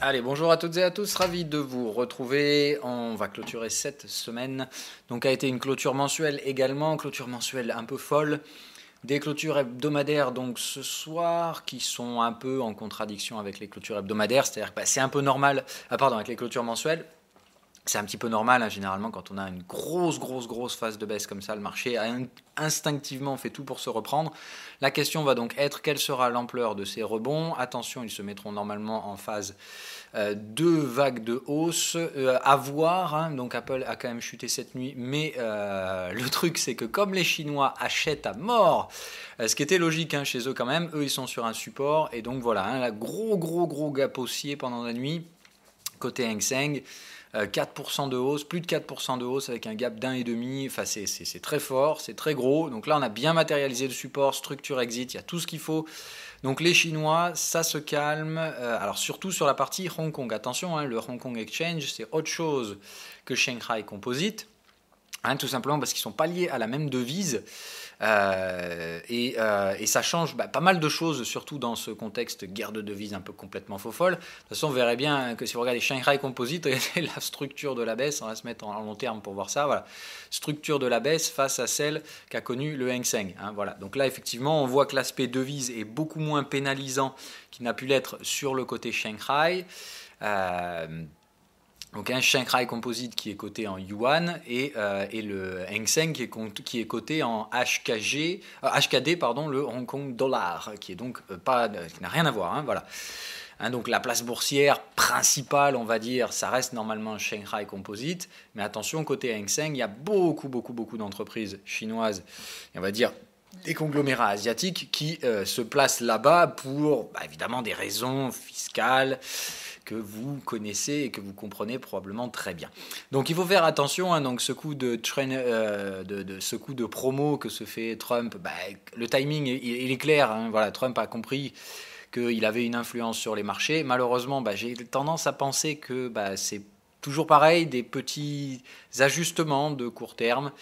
Allez, bonjour à toutes et à tous, ravi de vous retrouver. On va clôturer cette semaine. Donc a été une clôture mensuelle également, clôture mensuelle un peu folle. Des clôtures hebdomadaires donc ce soir qui sont un peu en contradiction avec les clôtures hebdomadaires, c'est-à-dire que c'est un peu normal, avec les clôtures mensuelles. C'est un petit peu normal, hein, généralement, quand on a une grosse phase de baisse comme ça, le marché a instinctivement fait tout pour se reprendre. La question va donc être quelle sera l'ampleur de ces rebonds. Attention, ils se mettront normalement en phase deux vagues de hausse à voir, hein. Donc Apple a quand même chuté cette nuit, mais le truc c'est que comme les Chinois achètent à mort, ce qui était logique, hein, chez eux quand même, eux ils sont sur un support, et donc voilà, hein, la gros gap haussier pendant la nuit, côté Hang Seng. 4% de hausse, plus de 4% de hausse avec un gap d'1,5, enfin c'est très fort, c'est très gros. Donc là on a bien matérialisé le support, structure exit, il y a tout ce qu'il faut. Donc les Chinois, ça se calme, alors surtout sur la partie Hong Kong. Attention, hein, le Hong Kong Exchange c'est autre chose que Shanghai Composite, hein, tout simplement parce qu'ils ne sont pas liés à la même devise. Et ça change pas mal de choses, surtout dans ce contexte guerre de devises un peu complètement faux-folle. De toute façon, vous verrez bien que si vous regardez Shanghai Composite, regardez la structure de la baisse, on va se mettre en long terme pour voir ça. Voilà. Structure de la baisse face à celle qu'a connue le Hang Seng. Hein, voilà. Donc là, effectivement, on voit que l'aspect devise est beaucoup moins pénalisant qu'il n'a pu l'être sur le côté Shanghai. Donc un Shanghai Composite qui est coté en yuan et le Hang Seng qui est coté en HKD, pardon, le Hong Kong dollar, qui est donc qui n'a rien à voir, hein, voilà. Hein, donc la place boursière principale, on va dire, ça reste normalement Shanghai Composite, mais attention, côté Hang Seng, il y a beaucoup d'entreprises chinoises, et on va dire des conglomérats asiatiques qui se placent là-bas pour évidemment des raisons fiscales que vous connaissez et que vous comprenez probablement très bien. Donc il faut faire attention, hein, donc ce coup ce coup de promo que se fait Trump, le timing il est clair, hein, voilà, Trump a compris qu'il avait une influence sur les marchés. Malheureusement, j'ai tendance à penser que c'est toujours pareil, des petits ajustements de court terme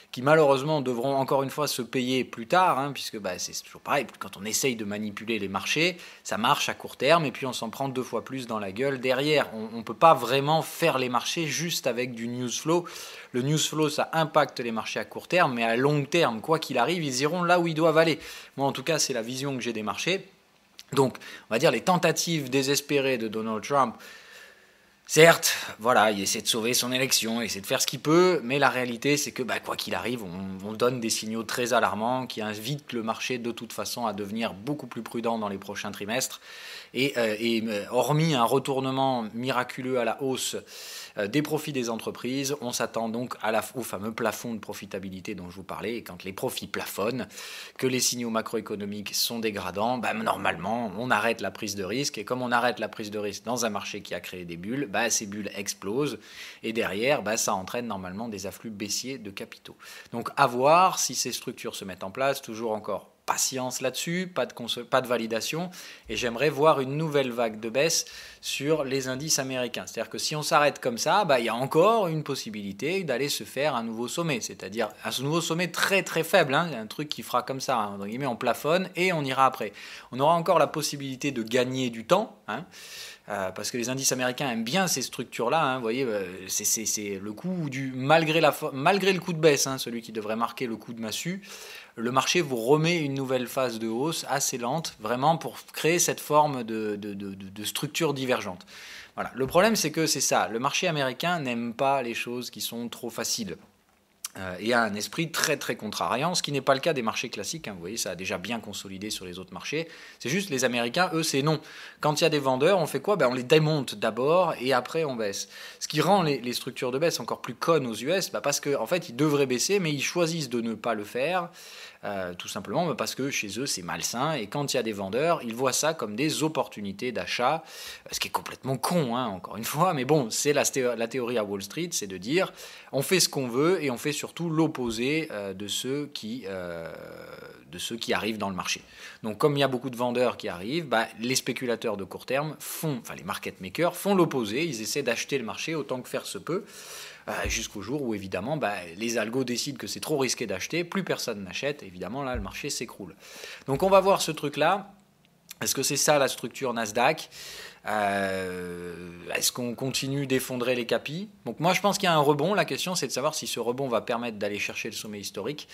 qui malheureusement devront encore une fois se payer plus tard, hein, puisque c'est toujours pareil, quand on essaye de manipuler les marchés, ça marche à court terme, et puis on s'en prend 2 fois plus dans la gueule derrière. On ne peut pas vraiment faire les marchés juste avec du news flow. Le news flow, ça impacte les marchés à court terme, mais à long terme, quoi qu'il arrive, ils iront là où ils doivent aller. Moi, en tout cas, c'est la vision que j'ai des marchés. Donc, on va dire les tentatives désespérées de Donald Trump. Certes, voilà, il essaie de sauver son élection, il essaie de faire ce qu'il peut, mais la réalité, c'est que quoi qu'il arrive, on donne des signaux très alarmants qui invitent le marché de toute façon à devenir beaucoup plus prudent dans les prochains trimestres. Et hormis un retournement miraculeux à la hausse des profits des entreprises, on s'attend donc au fameux plafond de profitabilité dont je vous parlais. Et quand les profits plafonnent, que les signaux macroéconomiques sont dégradants, normalement, on arrête la prise de risque. Et comme on arrête la prise de risque dans un marché qui a créé des bulles, ces bulles explosent. Et derrière, ça entraîne normalement des afflux baissiers de capitaux. Donc à voir si ces structures se mettent en place, toujours encore patience là-dessus, pas de validation, et j'aimerais voir une nouvelle vague de baisse sur les indices américains. C'est-à-dire que si on s'arrête comme ça, il y a encore une possibilité d'aller se faire un nouveau sommet, c'est-à-dire un nouveau sommet très faible, hein, un truc qui fera comme ça, hein, entre guillemets, on plafonne et on ira après. On aura encore la possibilité de gagner du temps, hein, parce que les indices américains aiment bien ces structures-là, hein, vous voyez, c'est le coup malgré le coup de baisse, hein, celui qui devrait marquer le coup de massue, le marché vous remet une nouvelle phase de hausse assez lente, vraiment pour créer cette forme de structure divergente. Voilà. Le problème, c'est que c'est ça, le marché américain n'aime pas les choses qui sont trop faciles. Et a un esprit très contrariant, ce qui n'est pas le cas des marchés classiques, hein. Vous voyez, ça a déjà bien consolidé sur les autres marchés. C'est juste les Américains, eux, c'est non. Quand il y a des vendeurs, on fait quoi ? On les démonte d'abord et après on baisse. Ce qui rend les structures de baisse encore plus connes aux US, parce qu'en fait, ils devraient baisser, mais ils choisissent de ne pas le faire. Tout simplement parce que chez eux c'est malsain, et quand il y a des vendeurs, ils voient ça comme des opportunités d'achat, ce qui est complètement con, hein, encore une fois, mais bon, c'est la théorie à Wall Street, c'est de dire on fait ce qu'on veut et on fait surtout l'opposé de ceux qui arrivent dans le marché. Donc comme il y a beaucoup de vendeurs qui arrivent, les spéculateurs de court terme les market makers font l'opposé, ils essaient d'acheter le marché autant que faire se peut, jusqu'au jour où évidemment les algos décident que c'est trop risqué d'acheter, plus personne n'achète, évidemment là le marché s'écroule. Donc on va voir ce truc là. Est-ce que c'est ça la structure Nasdaq ? Est-ce qu'on continue d'effondrer les capis? Donc moi je pense qu'il y a un rebond. La question c'est de savoir si ce rebond va permettre d'aller chercher le sommet historique.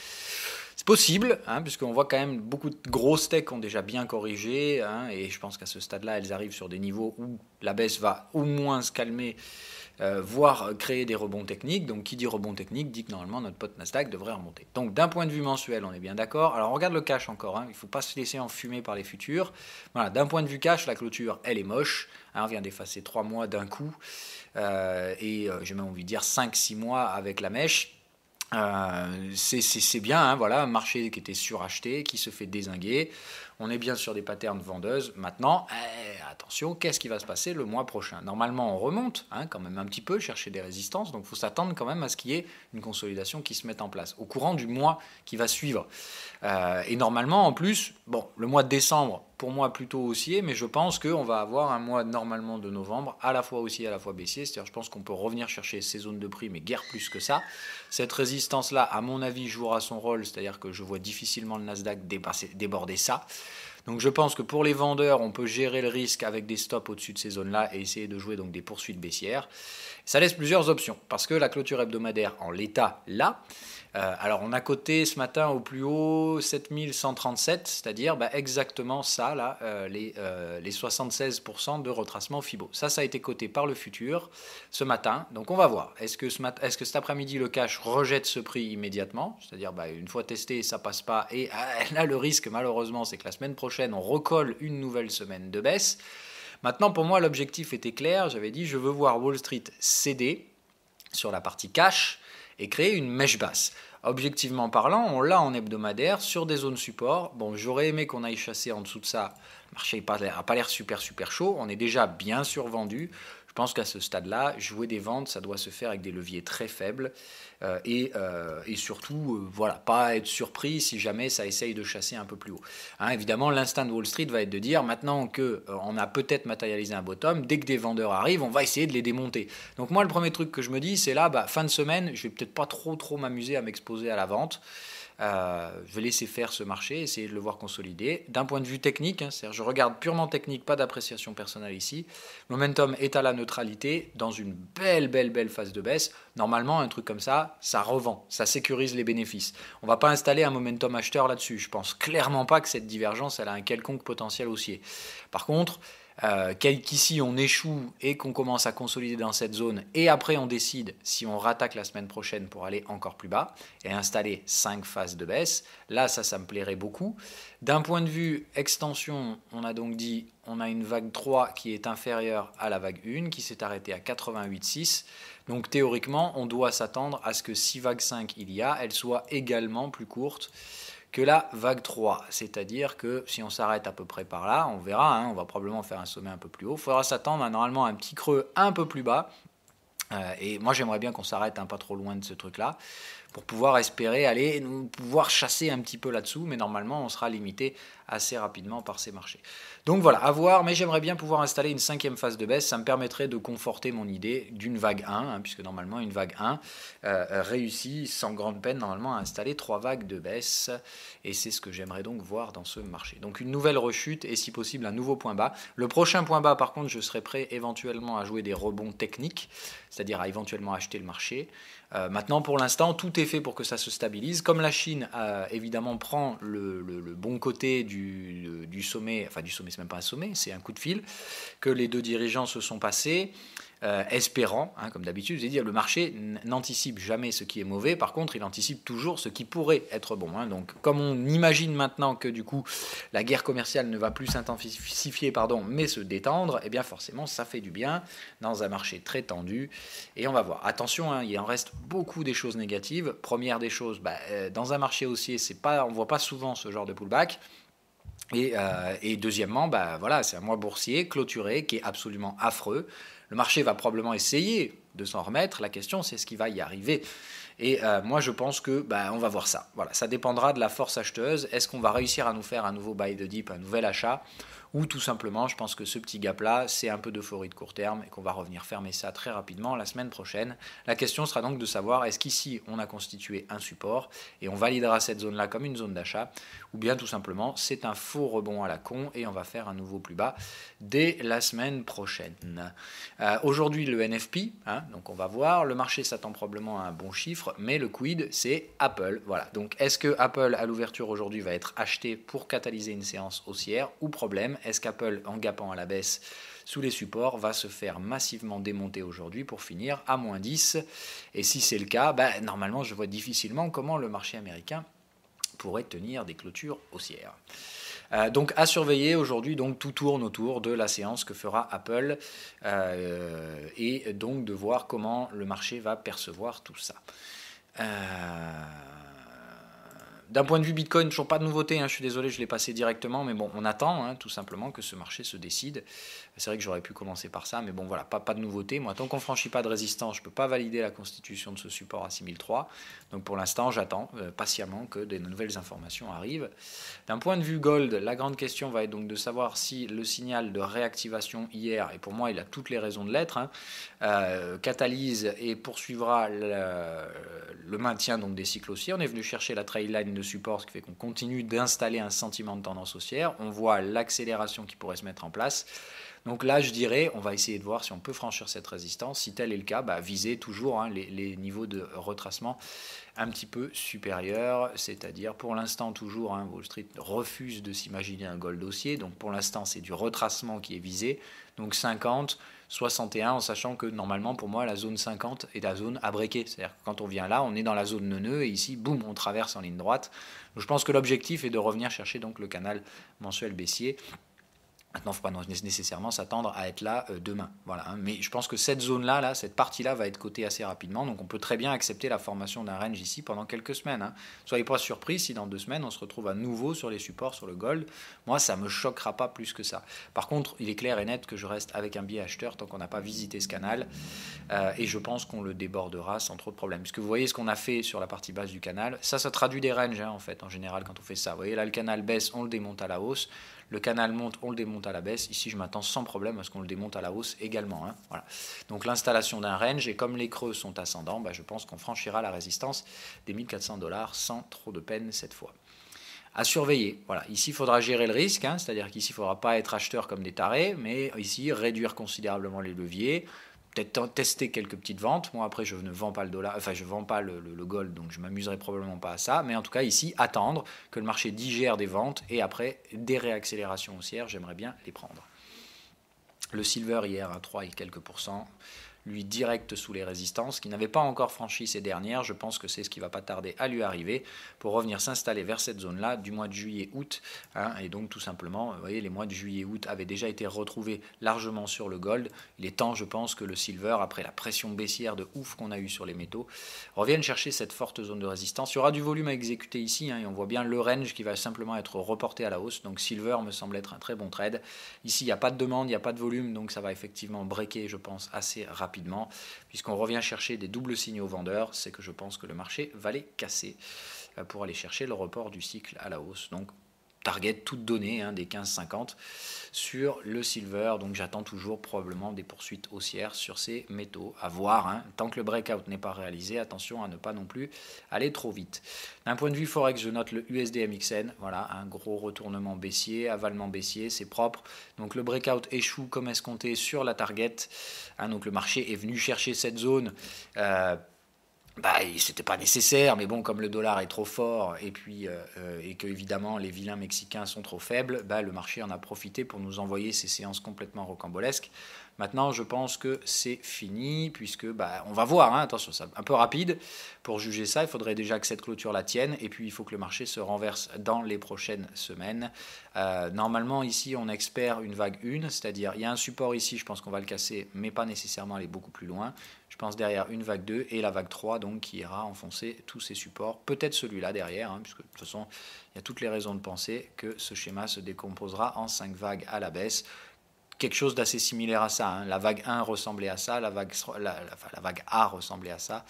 C'est possible, puisqu'on voit quand même beaucoup de grosses techs ont déjà bien corrigé, et je pense qu'à ce stade-là, elles arrivent sur des niveaux où la baisse va au moins se calmer, voire créer des rebonds techniques. Donc qui dit rebond technique dit que normalement notre pote Nasdaq devrait remonter. Donc d'un point de vue mensuel, on est bien d'accord. Alors on regarde le cash encore, il ne faut pas se laisser enfumer par les futurs. Voilà, d'un point de vue cash, la clôture, elle est moche. On vient d'effacer 3 mois d'un coup, et j'ai même envie de dire 5-6 mois avec la mèche. C'est bien, voilà, un marché qui était suracheté, qui se fait dézinguer. On est bien sur des patterns vendeuses. Maintenant, attention, qu'est-ce qui va se passer le mois prochain? Normalement, on remonte quand même un petit peu, chercher des résistances. Donc, il faut s'attendre quand même à ce qu'il y ait une consolidation qui se mette en place au courant du mois qui va suivre. Et normalement, en plus, le mois de décembre, pour moi, plutôt haussier, mais je pense qu'on va avoir un mois normalement de novembre, à la fois haussier, à la fois baissier. C'est-à-dire, je pense qu'on peut revenir chercher ces zones de prix, mais guère plus que ça. Cette résistance-là, à mon avis, jouera son rôle, c'est-à-dire que je vois difficilement le Nasdaq déborder ça. Donc je pense que pour les vendeurs, on peut gérer le risque avec des stops au-dessus de ces zones-là et essayer de jouer donc des poursuites baissières. Ça laisse plusieurs options, parce que la clôture hebdomadaire en l'état, là, alors on a coté ce matin au plus haut 7137, c'est-à-dire exactement ça, là, les 76% de retracement FIBO. Ça a été coté par le futur ce matin, donc on va voir. Est-ce que cet après-midi le cash rejette ce prix immédiatement, c'est-à-dire une fois testé ça passe pas, et là le risque malheureusement c'est que la semaine prochaine on recolle une nouvelle semaine de baisse. Maintenant pour moi l'objectif était clair, j'avais dit je veux voir Wall Street céder sur la partie cash et créer une mèche basse. Objectivement parlant, on l'a en hebdomadaire sur des zones support. J'aurais aimé qu'on aille chasser en dessous de ça. Le marché n'a pas l'air super chaud. On est déjà bien survendu. Je pense qu'à ce stade-là, jouer des ventes, ça doit se faire avec des leviers très faibles. Et surtout, pas être surpris si jamais ça essaye de chasser un peu plus haut. Évidemment, l'instinct de Wall Street va être de dire, maintenant qu'on a peut-être matérialisé un bottom, dès que des vendeurs arrivent, on va essayer de les démonter. Donc moi, le premier truc que je me dis, c'est là, fin de semaine, je vais peut-être pas trop m'amuser à m'exposer à la vente. Je vais laisser faire ce marché, essayer de le voir consolider. D'un point de vue technique, c'est-à-dire je regarde purement technique, pas d'appréciation personnelle ici. Momentum est à la neutralité dans une belle phase de baisse. Normalement, un truc comme ça revend, ça sécurise les bénéfices. On ne va pas installer un momentum acheteur là-dessus. Je pense clairement pas que cette divergence elle a un quelconque potentiel haussier. Par contre, qu'ici on échoue et qu'on commence à consolider dans cette zone et après on décide si on rattaque la semaine prochaine pour aller encore plus bas et installer 5 phases de baisse, là ça me plairait beaucoup. D'un point de vue extension, on a donc dit on a une vague 3 qui est inférieure à la vague 1 qui s'est arrêtée à 88,6. Donc théoriquement on doit s'attendre à ce que si vague 5 il y a, elle soit également plus courte que la vague 3, c'est-à-dire que si on s'arrête à peu près par là, on verra, on va probablement faire un sommet un peu plus haut, il faudra s'attendre à normalement un petit creux un peu plus bas, et moi j'aimerais bien qu'on s'arrête pas trop loin de ce truc-là, pour pouvoir espérer pouvoir chasser un petit peu là-dessous, mais normalement on sera limité assez rapidement par ces marchés. Donc voilà, à voir, mais j'aimerais bien pouvoir installer une 5e phase de baisse, ça me permettrait de conforter mon idée d'une vague 1, puisque normalement une vague 1 réussit sans grande peine normalement à installer 3 vagues de baisse, et c'est ce que j'aimerais donc voir dans ce marché. Donc une nouvelle rechute et si possible un nouveau point bas. Le prochain point bas par contre je serai prêt éventuellement à jouer des rebonds techniques, c'est-à-dire à éventuellement acheter le marché. Maintenant pour l'instant tout est fait pour que ça se stabilise. Comme la Chine évidemment prend le bon côté du sommet, enfin du sommet c'est même pas un sommet, c'est un coup de fil que les deux dirigeants se sont passés, espérant, comme d'habitude, je vais dire, le marché n'anticipe jamais ce qui est mauvais, par contre il anticipe toujours ce qui pourrait être bon. Donc comme on imagine maintenant que du coup la guerre commerciale ne va plus s'intensifier, mais se détendre, et bien forcément ça fait du bien dans un marché très tendu, et on va voir. Attention, il en reste beaucoup des choses négatives. Première des choses, dans un marché haussier, on ne voit pas souvent ce genre de pullback. Et deuxièmement, c'est un mois boursier clôturé qui est absolument affreux. Le marché va probablement essayer de s'en remettre. La question, c'est ce qui va y arriver. Et moi, je pense que on va voir ça. Voilà, ça dépendra de la force acheteuse. Est-ce qu'on va réussir à nous faire un nouveau buy the dip, un nouvel achat, ou tout simplement, je pense que ce petit gap-là, c'est un peu d'euphorie de court terme et qu'on va revenir fermer ça très rapidement la semaine prochaine. La question sera donc de savoir est-ce qu'ici, on a constitué un support et on validera cette zone-là comme une zone d'achat, ou bien tout simplement, c'est un faux rebond à la con et on va faire un nouveau plus bas dès la semaine prochaine. Aujourd'hui, le NFP, donc on va voir, le marché s'attend probablement à un bon chiffre, mais le quid, c'est Apple. Voilà. Donc, est-ce que Apple, à l'ouverture aujourd'hui, va être acheté pour catalyser une séance haussière ou problème? Est-ce qu'Apple, en gapant à la baisse sous les supports, va se faire massivement démonter aujourd'hui pour finir à moins 10? Et si c'est le cas, normalement, je vois difficilement comment le marché américain pourrait tenir des clôtures haussières. Donc à surveiller aujourd'hui, donc tout tourne autour de la séance que fera Apple et donc de voir comment le marché va percevoir tout ça. D'un point de vue Bitcoin, toujours pas de nouveauté, je suis désolé, je l'ai passé directement, mais bon, on attend tout simplement que ce marché se décide. C'est vrai que j'aurais pu commencer par ça, mais bon voilà, pas de nouveauté. Moi, tant qu'on ne franchit pas de résistance, je ne peux pas valider la constitution de ce support à 6003. Donc pour l'instant, j'attends patiemment que des nouvelles informations arrivent. D'un point de vue gold, la grande question va être donc de savoir si le signal de réactivation hier, et pour moi il a toutes les raisons de l'être, catalyse et poursuivra le maintien donc des cycles haussiers. On est venu chercher la trail line de support, ce qui fait qu'on continue d'installer un sentiment de tendance haussière. On voit l'accélération qui pourrait se mettre en place. Donc là, je dirais, on va essayer de voir si on peut franchir cette résistance. Si tel est le cas, viser toujours les niveaux de retracement un petit peu supérieurs, c'est-à-dire pour l'instant toujours, Wall Street refuse de s'imaginer un gold haussier. Donc pour l'instant, c'est du retracement qui est visé. Donc 50, 61, en sachant que normalement, pour moi, la zone 50 est la zone à breaker. C'est-à-dire que quand on vient là, on est dans la zone neuneu et ici, boum, on traverse en ligne droite. Donc je pense que l'objectif est de revenir chercher donc le canal mensuel baissier. Maintenant, il ne faut pas nécessairement s'attendre à être là demain. Voilà, mais je pense que cette zone-là, cette partie-là va être cotée assez rapidement. Donc on peut très bien accepter la formation d'un range ici pendant quelques semaines. Soyez pas surpris si dans 2 semaines, on se retrouve à nouveau sur les supports, sur le gold. Moi, ça ne me choquera pas plus que ça. Par contre, il est clair et net que je reste avec un biais acheteur tant qu'on n'a pas visité ce canal. Et je pense qu'on le débordera sans trop de problèmes. Puisque vous voyez ce qu'on a fait sur la partie basse du canal. Ça traduit des ranges, en fait, en général, quand on fait ça. Vous voyez, là, le canal baisse, on le démonte à la hausse. Le canal monte, on le démonte à la baisse. Ici, je m'attends sans problème à ce qu'on le démonte à la hausse également. Voilà. Donc l'installation d'un range, et comme les creux sont ascendants, je pense qu'on franchira la résistance des 1400 $ sans trop de peine cette fois. À surveiller. Voilà. Ici, il faudra gérer le risque, c'est-à-dire qu'ici, il ne faudra pas être acheteur comme des tarés, mais ici, réduire considérablement les leviers, peut-être tester quelques petites ventes. Moi, après, je ne vends pas le dollar, je ne vends pas le gold, donc je ne m'amuserai probablement pas à ça. Mais en tout cas, ici, attendre que le marché digère des ventes et après, des réaccélérations haussières, j'aimerais bien les prendre. Le silver hier à 3 et quelques %, lui direct sous les résistances, qui n'avait pas encore franchi ces dernières. Je pense que c'est ce qui ne va pas tarder à lui arriver pour revenir s'installer vers cette zone-là du mois de juillet-août. Et donc tout simplement, vous voyez, les mois de juillet-août avaient déjà été retrouvés largement sur le gold. Il est temps, je pense, que le silver, après la pression baissière de ouf qu'on a eue sur les métaux, revienne chercher cette forte zone de résistance. Il y aura du volume à exécuter ici, et on voit bien le range qui va simplement être reporté à la hausse. Donc silver me semble être un très bon trade. Ici, il n'y a pas de demande, il n'y a pas de volume, donc ça va effectivement breaker, je pense, assez rapidement. Puisqu'on revient chercher des doubles signaux vendeurs, c'est que je pense que le marché va les casser pour aller chercher le report du cycle à la hausse. Donc target toute donnée des 15,50 sur le silver, donc j'attends toujours probablement des poursuites haussières sur ces métaux, à voir, tant que le breakout n'est pas réalisé, attention à ne pas non plus aller trop vite. D'un point de vue forex, je note le USD MXN, voilà, un gros retournement baissier, avalement baissier, c'est propre, donc le breakout échoue comme escompté sur la target, donc le marché est venu chercher cette zone, c'était pas nécessaire, mais bon, comme le dollar est trop fort et puis et que évidemment les vilains mexicains sont trop faibles, le marché en a profité pour nous envoyer ces séances complètement rocambolesques. Maintenant, je pense que c'est fini puisque on va voir. Attention, c'est un peu rapide pour juger ça. Il faudrait déjà que cette clôture la tienne et puis il faut que le marché se renverse dans les prochaines semaines. Normalement, ici, on espère une vague 1, c'est-à-dire il y a un support ici. Je pense qu'on va le casser, mais pas nécessairement aller beaucoup plus loin. Je pense derrière une vague 2 et la vague 3 donc, qui ira enfoncer tous ces supports. Peut-être celui-là derrière, puisque de toute façon, il y a toutes les raisons de penser que ce schéma se décomposera en 5 vagues à la baisse. Quelque chose d'assez similaire à ça. La vague 1 ressemblait à ça, la vague A ressemblait à ça.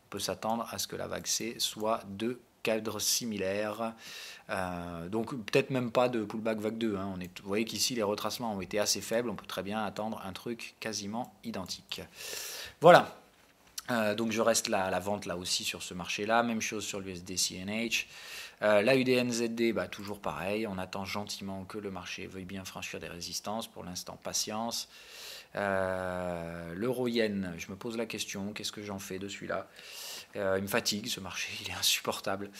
On peut s'attendre à ce que la vague C soit de cadre similaire. Donc peut-être même pas de pullback vague 2. Hein. Vous voyez qu'ici les retracements ont été assez faibles, on peut très bien attendre un truc quasiment identique. Voilà. Donc je reste là à la vente là aussi sur ce marché-là. Même chose sur l'USD CNH. La UDNZD, toujours pareil. On attend gentiment que le marché veuille bien franchir des résistances. Pour l'instant, patience. L'euro-yen, je me pose la question. Qu'est-ce que j'en fais de celui-là? Il me fatigue ce marché, il est insupportable.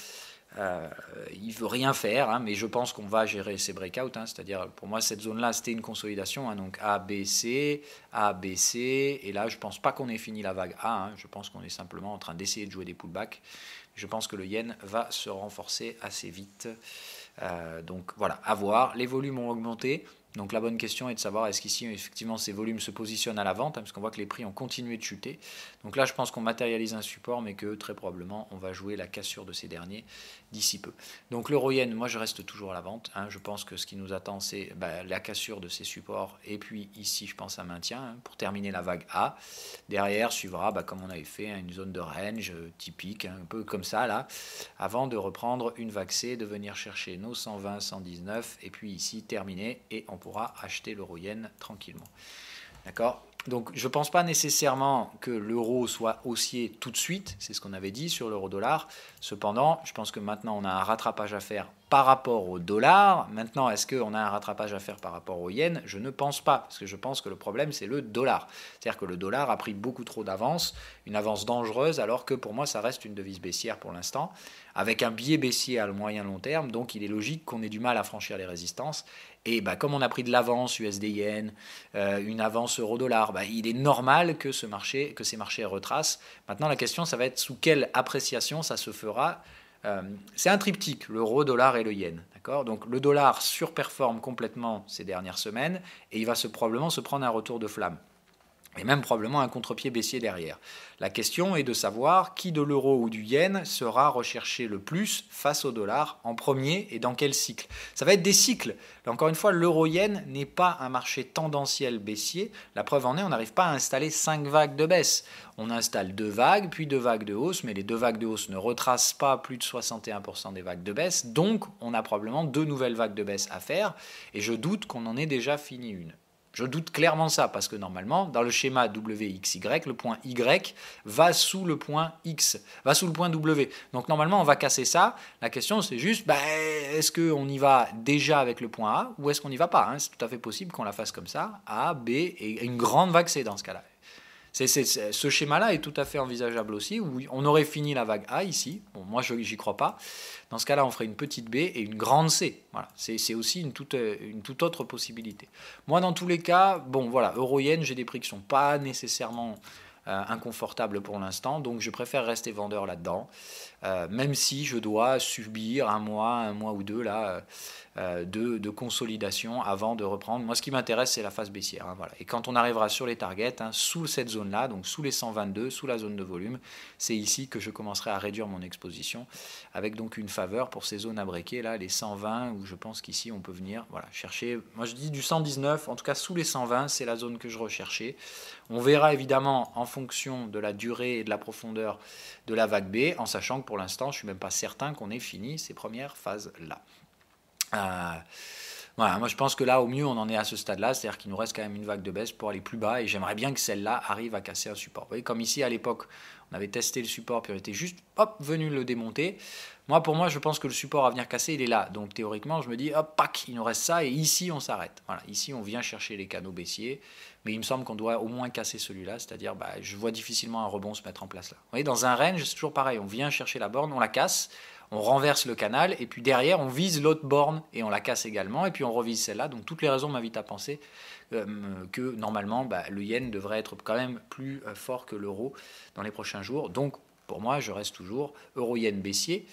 Il veut rien faire, hein, mais je pense qu'on va gérer ces breakouts. Hein, c'est-à-dire, pour moi, cette zone-là, c'était une consolidation. Hein, donc A, B, C, et là, je pense pas qu'on ait fini la vague A. Hein, je pense qu'on est simplement en train d'essayer de jouer des pullbacks. Je pense que le yen va se renforcer assez vite. Donc voilà, à voir. Les volumes ont augmenté. Donc la bonne question est de savoir est-ce qu'ici effectivement ces volumes se positionnent à la vente, hein, parce qu'on voit que les prix ont continué de chuter. Donc là je pense qu'on matérialise un support, mais que très probablement on va jouer la cassure de ces derniers d'ici peu. Donc l'euro-yen, moi je reste toujours à la vente. Hein. Je pense que ce qui nous attend c'est la cassure de ces supports, et puis ici je pense un maintien hein, pour terminer la vague A. Derrière suivra comme on avait fait une zone de range typique, un peu comme ça là, avant de reprendre une vague C, de venir chercher nos 120, 119, et puis ici terminer, et on pourra acheter l'euro-yen tranquillement. D'accord ? Donc je ne pense pas nécessairement que l'euro soit haussier tout de suite, c'est ce qu'on avait dit sur l'euro-dollar. Cependant, je pense que maintenant on a un rattrapage à faire par rapport au dollar. Maintenant, est-ce qu'on a un rattrapage à faire par rapport au yen? Je ne pense pas, parce que je pense que le problème c'est le dollar. C'est-à-dire que le dollar a pris beaucoup trop d'avance, une avance dangereuse, alors que pour moi ça reste une devise baissière pour l'instant, avec un biais baissier à moyen long terme, donc il est logique qu'on ait du mal à franchir les résistances. Et comme on a pris de l'avance USD-Yen, une avance euro-dollar, il est normal que ces marchés retracent. Maintenant, la question, ça va être sous quelle appréciation ça se fera. C'est un triptyque, l'euro, dollar et le yen. D'accord ? Donc le dollar surperforme complètement ces dernières semaines et il va probablement se prendre un retour de flamme. Et même probablement un contre-pied baissier derrière. La question est de savoir qui de l'euro ou du yen sera recherché le plus face au dollar en premier et dans quel cycle. Ça va être des cycles. Là, encore une fois, l'euro-yen n'est pas un marché tendanciel baissier. La preuve en est, on n'arrive pas à installer 5 vagues de baisse. On installe 2 vagues, puis 2 vagues de hausse, mais les 2 vagues de hausse ne retracent pas plus de 61% des vagues de baisse. Donc, on a probablement 2 nouvelles vagues de baisse à faire. Et je doute qu'on en ait déjà fini une. Je doute clairement ça, parce que normalement, dans le schéma WXY, le point Y va sous le point X, va sous le point W. Donc normalement, on va casser ça. La question, c'est juste, est-ce qu'on y va déjà avec le point A, ou est-ce qu'on n'y va pas hein? C'est tout à fait possible qu'on la fasse comme ça, A, B, et une grande vague C dans ce cas-là. Ce schéma-là est tout à fait envisageable aussi, où on aurait fini la vague A ici. Bon, moi, j'y crois pas. Dans ce cas-là, on ferait une petite B et une grande C. Voilà. C'est aussi une toute autre possibilité. Moi, dans tous les cas, euro-yen, j'ai des prix qui ne sont pas nécessairement inconfortables pour l'instant, donc je préfère rester vendeur là-dedans, même si je dois subir un mois ou deux là, de consolidation avant de reprendre. Moi, ce qui m'intéresse, c'est la phase baissière. Hein, voilà. Et quand on arrivera sur les targets, sous cette zone-là, donc sous les 122, sous la zone de volume, c'est ici que je commencerai à réduire mon exposition, avec donc une faveur pour ces zones à breaker, là, les 120, où je pense qu'ici, on peut venir chercher, moi je dis du 119, en tout cas sous les 120, c'est la zone que je recherchais. On verra évidemment en fonction de la durée et de la profondeur de la vague B, en sachant que pour l'instant, je ne suis même pas certain qu'on ait fini ces premières phases-là. Moi je pense que là au mieux on en est à ce stade-là, c'est-à-dire qu'il nous reste quand même une vague de baisse pour aller plus bas et j'aimerais bien que celle-là arrive à casser un support. Vous voyez, comme ici à l'époque on avait testé le support puis on était juste venu le démonter. Pour moi je pense que le support à venir casser il est là, donc théoriquement je me dis il nous reste ça et ici on s'arrête. Voilà, ici on vient chercher les canaux baissiers, mais il me semble qu'on doit au moins casser celui-là, c'est-à-dire je vois difficilement un rebond se mettre en place là. Vous voyez, dans un range c'est toujours pareil, on vient chercher la borne, on la casse, on renverse le canal, et puis derrière, on vise l'autre borne, et on la casse également, et puis on revise celle-là. Donc toutes les raisons m'invitent à penser que normalement, le yen devrait être quand même plus fort que l'euro dans les prochains jours. Donc pour moi, je reste toujours euro-yen baissier.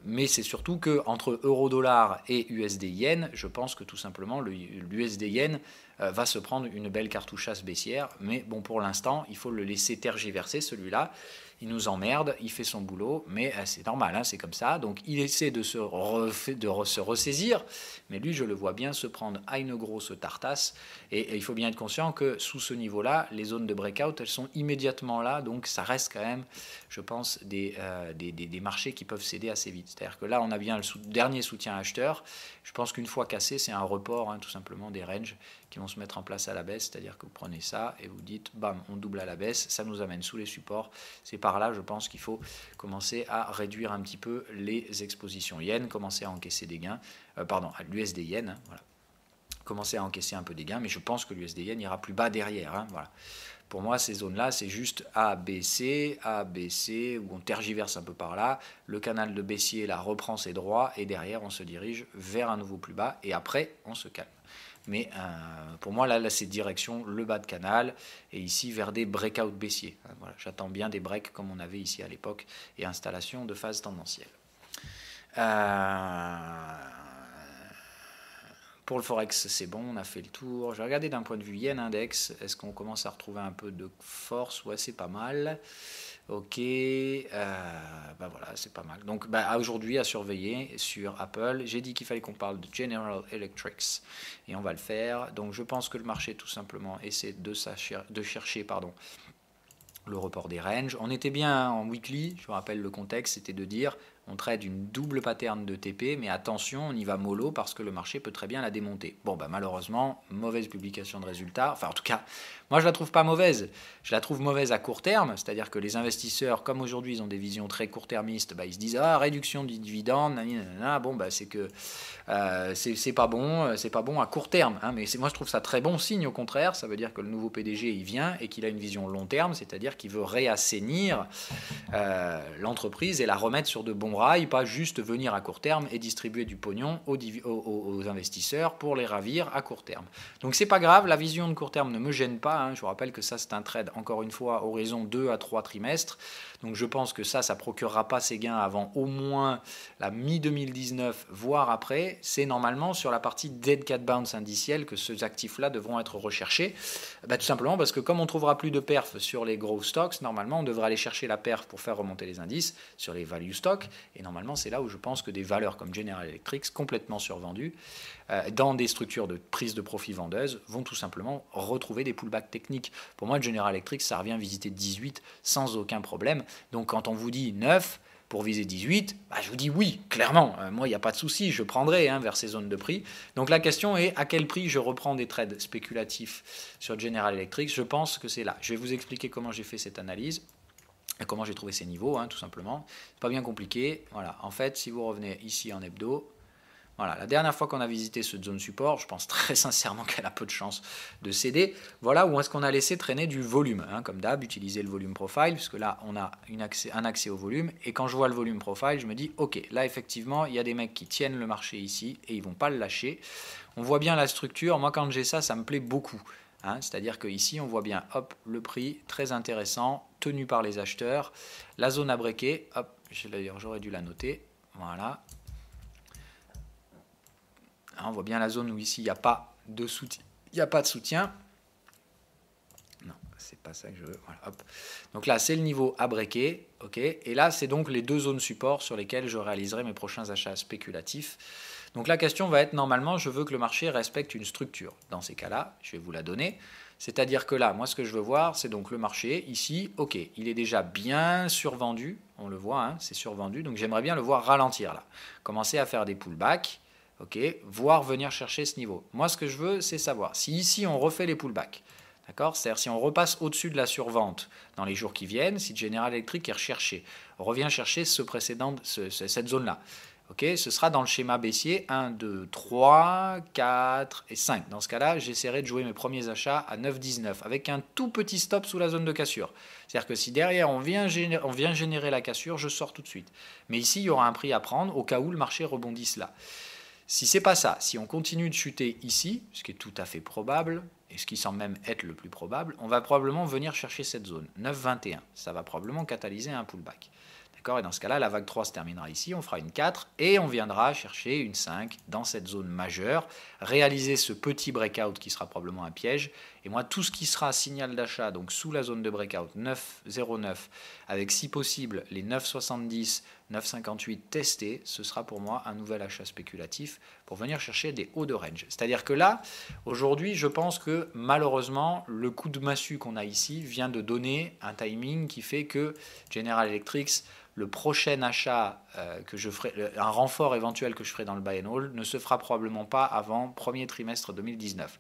Mais c'est surtout qu'entre euro-dollar et USD-yen, je pense que tout simplement, l'USD-yen va se prendre une belle cartouchasse baissière. Mais bon, pour l'instant, il faut le laisser tergiverser, celui-là. Il nous emmerde, il fait son boulot, mais c'est normal, hein, c'est comme ça. Donc il essaie de se ressaisir, mais lui, je le vois bien se prendre à une grosse tartasse. Et il faut bien être conscient que sous ce niveau-là, les zones de breakout, elles sont immédiatement là. Donc ça reste quand même, je pense, des marchés qui peuvent céder assez vite. C'est-à-dire que là, on a bien le dernier soutien acheteur. Je pense qu'une fois cassé, c'est un report, hein, tout simplement, des ranges qui vont se mettre en place à la baisse, c'est-à-dire que vous prenez ça et vous dites, bam, on double à la baisse, ça nous amène sous les supports. C'est par là, je pense qu'il faut commencer à réduire un petit peu les expositions yen, commencer à encaisser des gains, à l'USD yen, hein, voilà. Commencer à encaisser un peu des gains, mais je pense que l'USD yen ira plus bas derrière, hein, voilà. Pour moi, ces zones-là, c'est juste A, B, C, où on tergiverse un peu par là. Le canal de baissier, là, reprend ses droits, et derrière, on se dirige vers un nouveau plus bas, et après, on se calme. Mais pour moi, là c'est direction le bas de canal, et ici, vers des breakouts baissiers. Voilà, j'attends bien des breaks, comme on avait ici à l'époque, et installation de phase tendancielle. Pour le Forex, c'est bon, on a fait le tour. Je vais regarder d'un point de vue Yen Index. Est-ce qu'on commence à retrouver un peu de force? Ouais, c'est pas mal. Ok, voilà, c'est pas mal. Donc aujourd'hui, à surveiller sur Apple. J'ai dit qu'il fallait qu'on parle de General Electric et on va le faire. Donc je pense que le marché, tout simplement, essaie de chercher le report des ranges. On était bien en weekly, je vous rappelle le contexte, c'était de dire on trade une double pattern de TP, mais attention, on y va mollo parce que le marché peut très bien la démonter. Bon, malheureusement, mauvaise publication de résultats. Enfin, en tout cas, moi, je la trouve pas mauvaise. Je la trouve mauvaise à court terme, c'est-à-dire que les investisseurs, comme aujourd'hui, ils ont des visions très court-termistes, ils se disent réduction du dividende, c'est que c'est pas bon à court terme. Hein, mais moi, je trouve ça très bon signe, au contraire. Ça veut dire que le nouveau PDG, il vient et qu'il a une vision long terme, c'est-à-dire qu'il veut réassainir l'entreprise et la remettre sur de bons rails, pas juste venir à court terme et distribuer du pognon aux investisseurs pour les ravir à court terme. Donc c'est pas grave, la vision de court terme ne me gêne pas, hein. Je vous rappelle que ça c'est un trade, encore une fois, horizon 2 à 3 trimestres, donc je pense que ça procurera pas ses gains avant au moins la mi-2019, voire après. C'est normalement sur la partie dead cat bounce indicielle que ces actifs-là devront être recherchés, tout simplement parce que comme on trouvera plus de perf sur les gros stocks, normalement on devra aller chercher la perf pour faire remonter les indices sur les value stocks. Et normalement, c'est là où je pense que des valeurs comme General Electric, complètement survendues, dans des structures de prise de profit vendeuses, vont tout simplement retrouver des pullbacks techniques. Pour moi, General Electric, ça revient visiter 18 sans aucun problème. Donc, quand on vous dit 9 pour viser 18, je vous dis oui, clairement. Moi, il n'y a pas de souci, je prendrai vers ces zones de prix. Donc, la question est à quel prix je reprends des trades spéculatifs sur General Electric. Je pense que c'est là. Je vais vous expliquer comment j'ai fait cette analyse. Et comment j'ai trouvé ces niveaux, tout simplement. C'est pas bien compliqué. Voilà. En fait, si vous revenez ici en hebdo, voilà, la dernière fois qu'on a visité cette zone support, je pense très sincèrement qu'elle a peu de chances de céder. Voilà où est-ce qu'on a laissé traîner du volume. Comme d'hab, utiliser le volume profile, puisque là, on a un accès au volume. Et quand je vois le volume profile, je me dis, ok, là, effectivement, il y a des mecs qui tiennent le marché ici et ils vont pas le lâcher. On voit bien la structure. Moi, quand j'ai ça me plaît beaucoup. C'est-à-dire qu'ici, on voit bien, hop, le prix, très intéressant, tenu par les acheteurs. La zone à breaker, hop, j'aurais dû la noter, voilà. On voit bien la zone où ici, il n'y a pas de soutien. Il n'y a pas de soutien. Non, c'est pas ça que je veux. Voilà, hop. Donc là, c'est le niveau à breaker, ok. Et là, c'est donc les deux zones support sur lesquelles je réaliserai mes prochains achats spéculatifs. Donc la question va être, normalement, je veux que le marché respecte une structure. Dans ces cas-là, je vais vous la donner. C'est-à-dire que là, moi, ce que je veux voir, c'est donc le marché. Ici, ok, il est déjà bien survendu. On le voit, c'est survendu. Donc j'aimerais bien le voir ralentir là. Commencer à faire des pullbacks, ok, voire venir chercher ce niveau. Moi, ce que je veux, c'est savoir si ici, on refait les pullbacks. D'accord ? C'est-à-dire si on repasse au-dessus de la survente dans les jours qui viennent, si General Electric est recherché, on revient chercher cette zone-là. Okay, ce sera dans le schéma baissier 1, 2, 3, 4 et 5. Dans ce cas-là, j'essaierai de jouer mes premiers achats à 9,19 avec un tout petit stop sous la zone de cassure. C'est-à-dire que si derrière on vient générer la cassure, je sors tout de suite. Mais ici, il y aura un prix à prendre au cas où le marché rebondisse là. Si ce n'est pas ça, si on continue de chuter ici, ce qui est tout à fait probable, et ce qui semble même être le plus probable, on va probablement venir chercher cette zone, 9,21. Ça va probablement catalyser un pullback. D'accord ? Et dans ce cas-là, la vague 3 se terminera ici, on fera une 4 et on viendra chercher une 5 dans cette zone majeure, réaliser ce petit breakout qui sera probablement un piège. Et moi, tout ce qui sera signal d'achat, donc sous la zone de breakout 9,09, avec si possible les 9,70, 9,58 testés, ce sera pour moi un nouvel achat spéculatif pour venir chercher des hauts de range. C'est-à-dire que là, aujourd'hui, je pense que malheureusement, le coup de massue qu'on a ici vient de donner un timing qui fait que General Electric, le prochain achat que je ferai, un renfort éventuel que je ferai dans le buy and hold, ne se fera probablement pas avant premier trimestre 2019.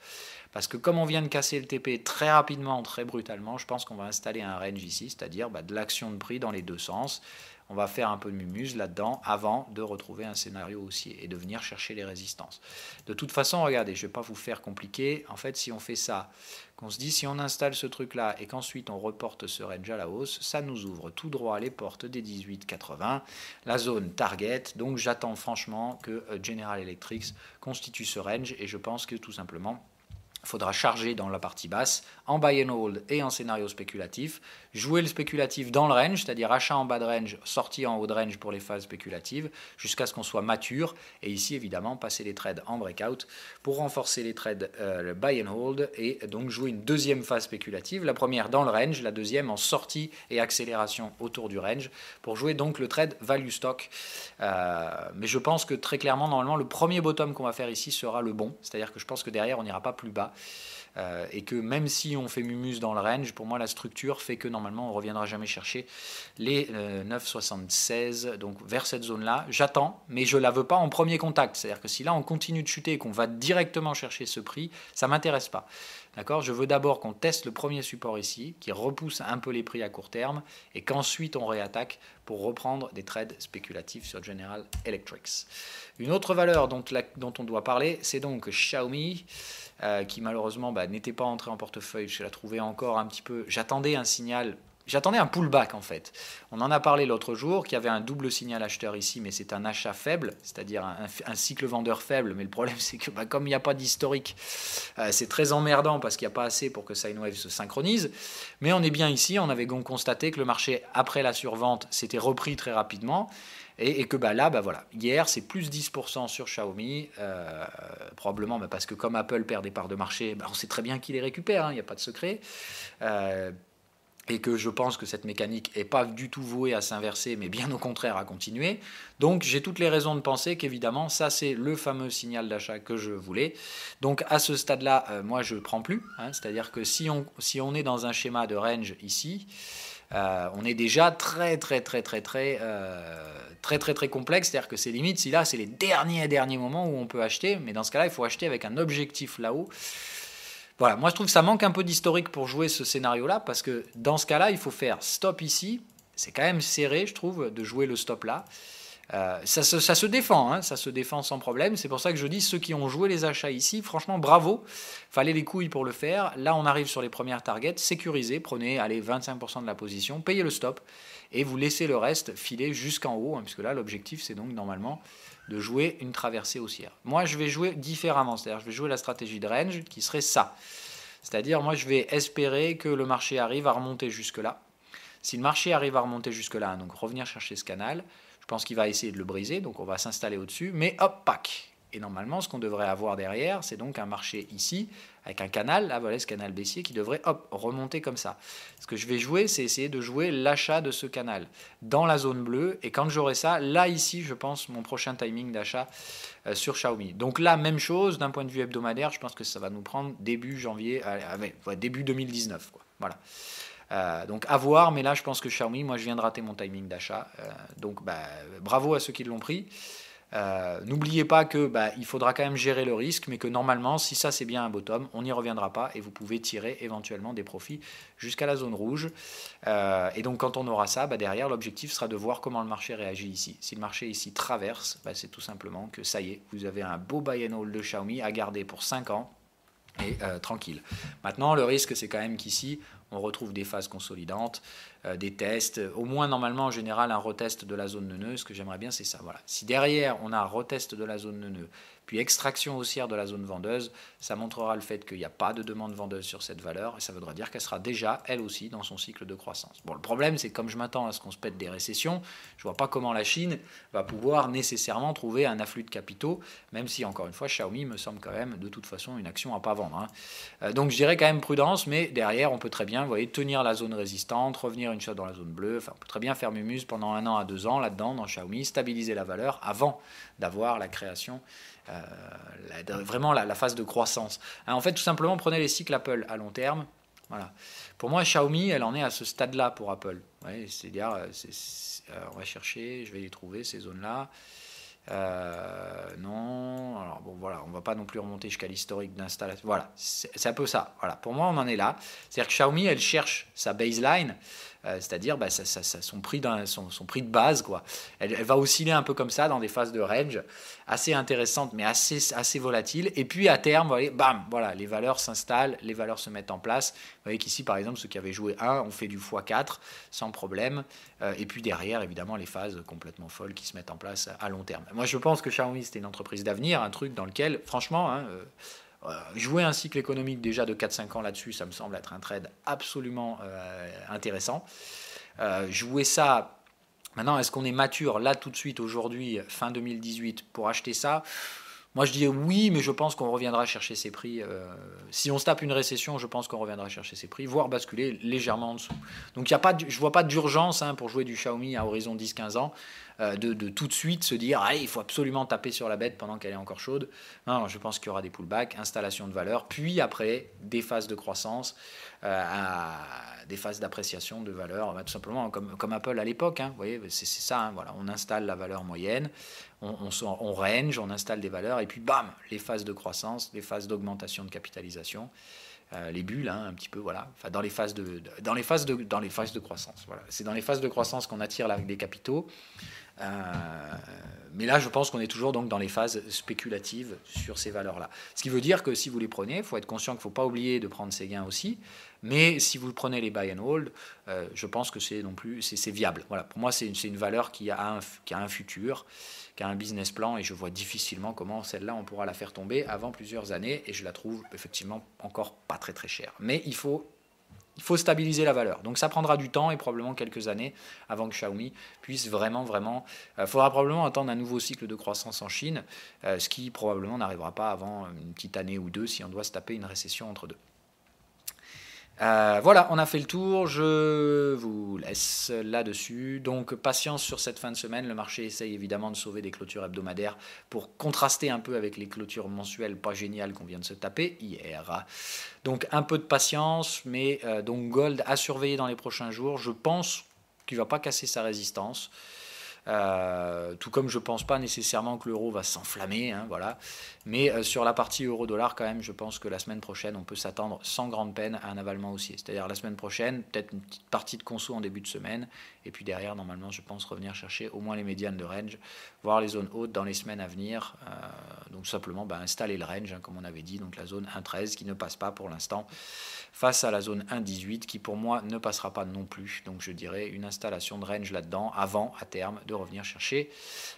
Parce que comme on vient de casser le TP très rapidement, très brutalement, je pense qu'on va installer un range ici, c'est-à-dire de l'action de prix dans les deux sens. On va faire un peu de mumuse là-dedans avant de retrouver un scénario haussier et de venir chercher les résistances. De toute façon, regardez, je ne vais pas vous faire compliquer. En fait, si on fait ça, qu'on se dit si on installe ce truc-là et qu'ensuite on reporte ce range à la hausse, ça nous ouvre tout droit les portes des 18,80, la zone target. Donc j'attends franchement que General Electric constitue ce range et je pense que tout simplement, il faudra charger dans la partie basse, en buy and hold et en scénario spéculatif, jouer le spéculatif dans le range, c'est-à-dire achat en bas de range, sortie en haut de range pour les phases spéculatives, jusqu'à ce qu'on soit mature, et ici évidemment passer les trades en breakout pour renforcer les trades le buy and hold, et donc jouer une deuxième phase spéculative, la première dans le range, la deuxième en sortie et accélération autour du range, pour jouer donc le trade value stock. Mais je pense que très clairement, normalement, le premier bottom qu'on va faire ici sera le bon, c'est-à-dire que je pense que derrière on n'ira pas plus bas. Et que même si on fait mumuse dans le range, pour moi la structure fait que normalement on ne reviendra jamais chercher les 9,76, donc vers cette zone-là. J'attends, mais je ne la veux pas en premier contact. C'est-à-dire que si là on continue de chuter et qu'on va directement chercher ce prix, ça ne m'intéresse pas. D'accord ? Je veux d'abord qu'on teste le premier support ici, qui repousse un peu les prix à court terme, et qu'ensuite on réattaque pour reprendre des trades spéculatifs sur General Electric. Une autre valeur dont on doit parler, c'est donc Xiaomi, qui malheureusement n'était pas entré en portefeuille. Je la trouvais encore un petit peu... J'attendais un signal... J'attendais un pullback en fait. On en a parlé l'autre jour, qu'il y avait un double signal acheteur ici, mais c'est un achat faible, c'est-à-dire un cycle vendeur faible. Mais le problème c'est que comme il n'y a pas d'historique, c'est très emmerdant parce qu'il n'y a pas assez pour que Sine Wave se synchronise. Mais on est bien ici, on avait donc constaté que le marché, après la survente, s'était repris très rapidement. Et que là, voilà, hier, c'est plus 10% sur Xiaomi, probablement parce que comme Apple perd des parts de marché, on sait très bien qu'il les récupère, il n'y a pas de secret. Et que je pense que cette mécanique n'est pas du tout vouée à s'inverser, mais bien au contraire à continuer. Donc j'ai toutes les raisons de penser qu'évidemment, ça c'est le fameux signal d'achat que je voulais. Donc à ce stade-là, moi je ne prends plus, c'est-à-dire que si on est dans un schéma de range ici, on est déjà très complexe, c'est-à-dire que c'est limite, si là c'est les derniers moments où on peut acheter, mais dans ce cas-là, il faut acheter avec un objectif là-haut. Voilà, moi je trouve que ça manque un peu d'historique pour jouer ce scénario-là, parce que dans ce cas-là, il faut faire stop ici, c'est quand même serré, je trouve, de jouer le stop là. Ça se défend, ça se défend sans problème. C'est pour ça que je dis, ceux qui ont joué les achats ici, franchement, bravo. Fallait les couilles pour le faire. Là, on arrive sur les premières targets, sécurisez, prenez 25% de la position, payez le stop, et vous laissez le reste filer jusqu'en haut, puisque là, l'objectif, c'est donc normalement de jouer une traversée haussière. Moi, je vais jouer différemment, c'est-à-dire je vais jouer la stratégie de range, qui serait ça. C'est-à-dire, moi, je vais espérer que le marché arrive à remonter jusque-là. Si le marché arrive à remonter jusque-là, donc revenir chercher ce canal, je pense qu'il va essayer de le briser, donc on va s'installer au-dessus, mais hop, pack. Et normalement, ce qu'on devrait avoir derrière, c'est donc un marché ici, avec un canal, là voilà ce canal baissier, qui devrait remonter comme ça. Ce que je vais jouer, c'est essayer de jouer l'achat de ce canal dans la zone bleue, et quand j'aurai ça, là ici, je pense, mon prochain timing d'achat sur Xiaomi. Donc là, même chose, d'un point de vue hebdomadaire, je pense que ça va nous prendre début janvier, début 2019, quoi. Voilà. Donc à voir, mais là je pense que Xiaomi, moi je viens de rater mon timing d'achat, donc bravo à ceux qui l'ont pris. N'oubliez pas que il faudra quand même gérer le risque, mais que normalement, si ça c'est bien un bottom, on n'y reviendra pas et vous pouvez tirer éventuellement des profits jusqu'à la zone rouge. Et donc quand on aura ça, derrière l'objectif sera de voir comment le marché réagit ici. Si le marché ici traverse, c'est tout simplement que ça y est, vous avez un beau buy and hold de Xiaomi à garder pour 5 ans. Et tranquille. Maintenant, le risque, c'est quand même qu'ici, on retrouve des phases consolidantes, des tests, au moins normalement en général un retest de la zone neuneuse. Ce que j'aimerais bien c'est ça. Voilà. Si derrière on a un retest de la zone neuneuse, puis extraction haussière de la zone vendeuse, ça montrera le fait qu'il n'y a pas de demande vendeuse sur cette valeur et ça voudra dire qu'elle sera déjà elle aussi dans son cycle de croissance. Bon, le problème c'est que comme je m'attends à ce qu'on se pète des récessions, je ne vois pas comment la Chine va pouvoir nécessairement trouver un afflux de capitaux, même si encore une fois Xiaomi me semble quand même de toute façon une action à pas vendre. Donc je dirais quand même prudence, mais derrière on peut très bien, vous voyez, tenir la zone résistante, revenir une shot dans la zone bleue, enfin on peut très bien faire mumuse pendant 1 an à 2 ans là-dedans dans Xiaomi, stabiliser la valeur avant d'avoir la création, vraiment la phase de croissance. En fait tout simplement prenez les cycles Apple à long terme. Voilà. Pour moi, Xiaomi, elle en est à ce stade-là pour Apple. Ouais, c'est-à-dire, on va chercher, je vais les trouver, ces zones-là. Non, alors bon voilà, on va pas non plus remonter jusqu'à l'historique d'installation. Voilà, c'est un peu ça. Voilà, pour moi on en est là. C'est-à-dire que Xiaomi elle cherche sa baseline, c'est-à-dire son prix de base quoi. Elle va osciller un peu comme ça dans des phases de range assez intéressantes mais assez volatiles. Et puis à terme, vous voyez, bam, voilà, les valeurs s'installent, les valeurs se mettent en place. Vous voyez qu'ici par exemple ceux qui avaient joué 1 ont fait du x4 sans problème. Et puis derrière évidemment les phases complètement folles qui se mettent en place à long terme. Moi, je pense que Xiaomi, c'était une entreprise d'avenir, un truc dans lequel, franchement, jouer un cycle économique déjà de 4-5 ans là-dessus, ça me semble être un trade absolument intéressant. Jouer ça, maintenant, est-ce qu'on est mature là tout de suite, aujourd'hui, fin 2018, pour acheter ça ? Moi, je dis oui, mais je pense qu'on reviendra chercher ces prix. Si on se tape une récession, je pense qu'on reviendra chercher ces prix, voire basculer légèrement en dessous. Donc, je ne vois pas d'urgence pour jouer du Xiaomi à horizon 10-15 ans, de tout de suite se dire il faut absolument taper sur la bête pendant qu'elle est encore chaude. Non, je pense qu'il y aura des pullbacks, installation de valeur, puis après, des phases de croissance, des phases d'appréciation de valeur, tout simplement comme Apple à l'époque. Vous voyez, c'est ça. Voilà, on installe la valeur moyenne. On range, on installe des valeurs et puis bam, les phases de croissance, les phases d'augmentation de capitalisation, les bulles, un petit peu, voilà. Enfin, dans les phases de croissance. Voilà. C'est dans les phases de croissance qu'on attire les capitaux. Mais là, je pense qu'on est toujours donc dans les phases spéculatives sur ces valeurs-là. Ce qui veut dire que si vous les prenez, il faut être conscient qu'il ne faut pas oublier de prendre ces gains aussi. Mais si vous prenez les buy and hold, je pense que c'est viable. Voilà. Pour moi, c'est une valeur qui a un futur, qui a un business plan, et je vois difficilement comment celle-là, on pourra la faire tomber avant plusieurs années, et je la trouve effectivement encore pas très très chère. Mais il faut stabiliser la valeur. Donc ça prendra du temps et probablement quelques années avant que Xiaomi puisse vraiment, faudra probablement attendre un nouveau cycle de croissance en Chine, ce qui probablement n'arrivera pas avant une petite année ou deux si on doit se taper une récession entre deux. Voilà, on a fait le tour, je vous laisse là-dessus. Donc patience sur cette fin de semaine, le marché essaye évidemment de sauver des clôtures hebdomadaires pour contraster un peu avec les clôtures mensuelles pas géniales qu'on vient de se taper hier. Donc un peu de patience, mais donc gold à surveiller dans les prochains jours. Je pense qu'il ne va pas casser sa résistance. Tout comme je ne pense pas nécessairement que l'euro va s'enflammer, voilà. Mais sur la partie euro-dollar quand même, je pense que la semaine prochaine on peut s'attendre sans grande peine à un avalement haussier, c'est-à-dire la semaine prochaine peut-être une petite partie de conso en début de semaine, et puis derrière normalement je pense revenir chercher au moins les médianes de range, voir les zones hautes dans les semaines à venir, donc simplement installer le range comme on avait dit, donc la zone 1,13 qui ne passe pas pour l'instant face à la zone 1,18 qui pour moi ne passera pas non plus, donc je dirais une installation de range là-dedans avant à terme de revenir chercher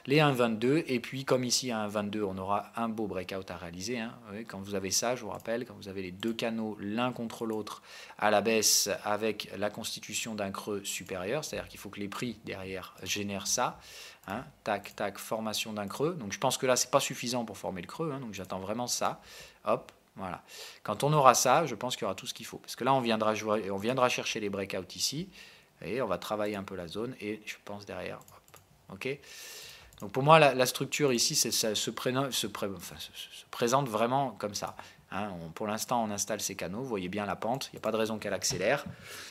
les 1,22, et puis comme ici à 1,22 on aura un beau breakout à réaliser, oui, quand vous avez ça, je vous rappelle, quand vous avez les deux canaux l'un contre l'autre à la baisse avec la constitution d'un creux supérieur, c'est-à-dire qu'il faut que les prix derrière génèrent ça, tac tac, formation d'un creux, donc je pense que là c'est pas suffisant pour former le creux, donc j'attends vraiment ça, hop. Voilà. Quand on aura ça, je pense qu'il y aura tout ce qu'il faut. Parce que là, on viendra chercher les breakouts ici, et on va travailler un peu la zone, et je pense derrière. Hop. Ok. Donc pour moi, la structure ici, ça se présente vraiment comme ça. Pour l'instant, on installe ces canaux, vous voyez bien la pente, il n'y a pas de raison qu'elle accélère.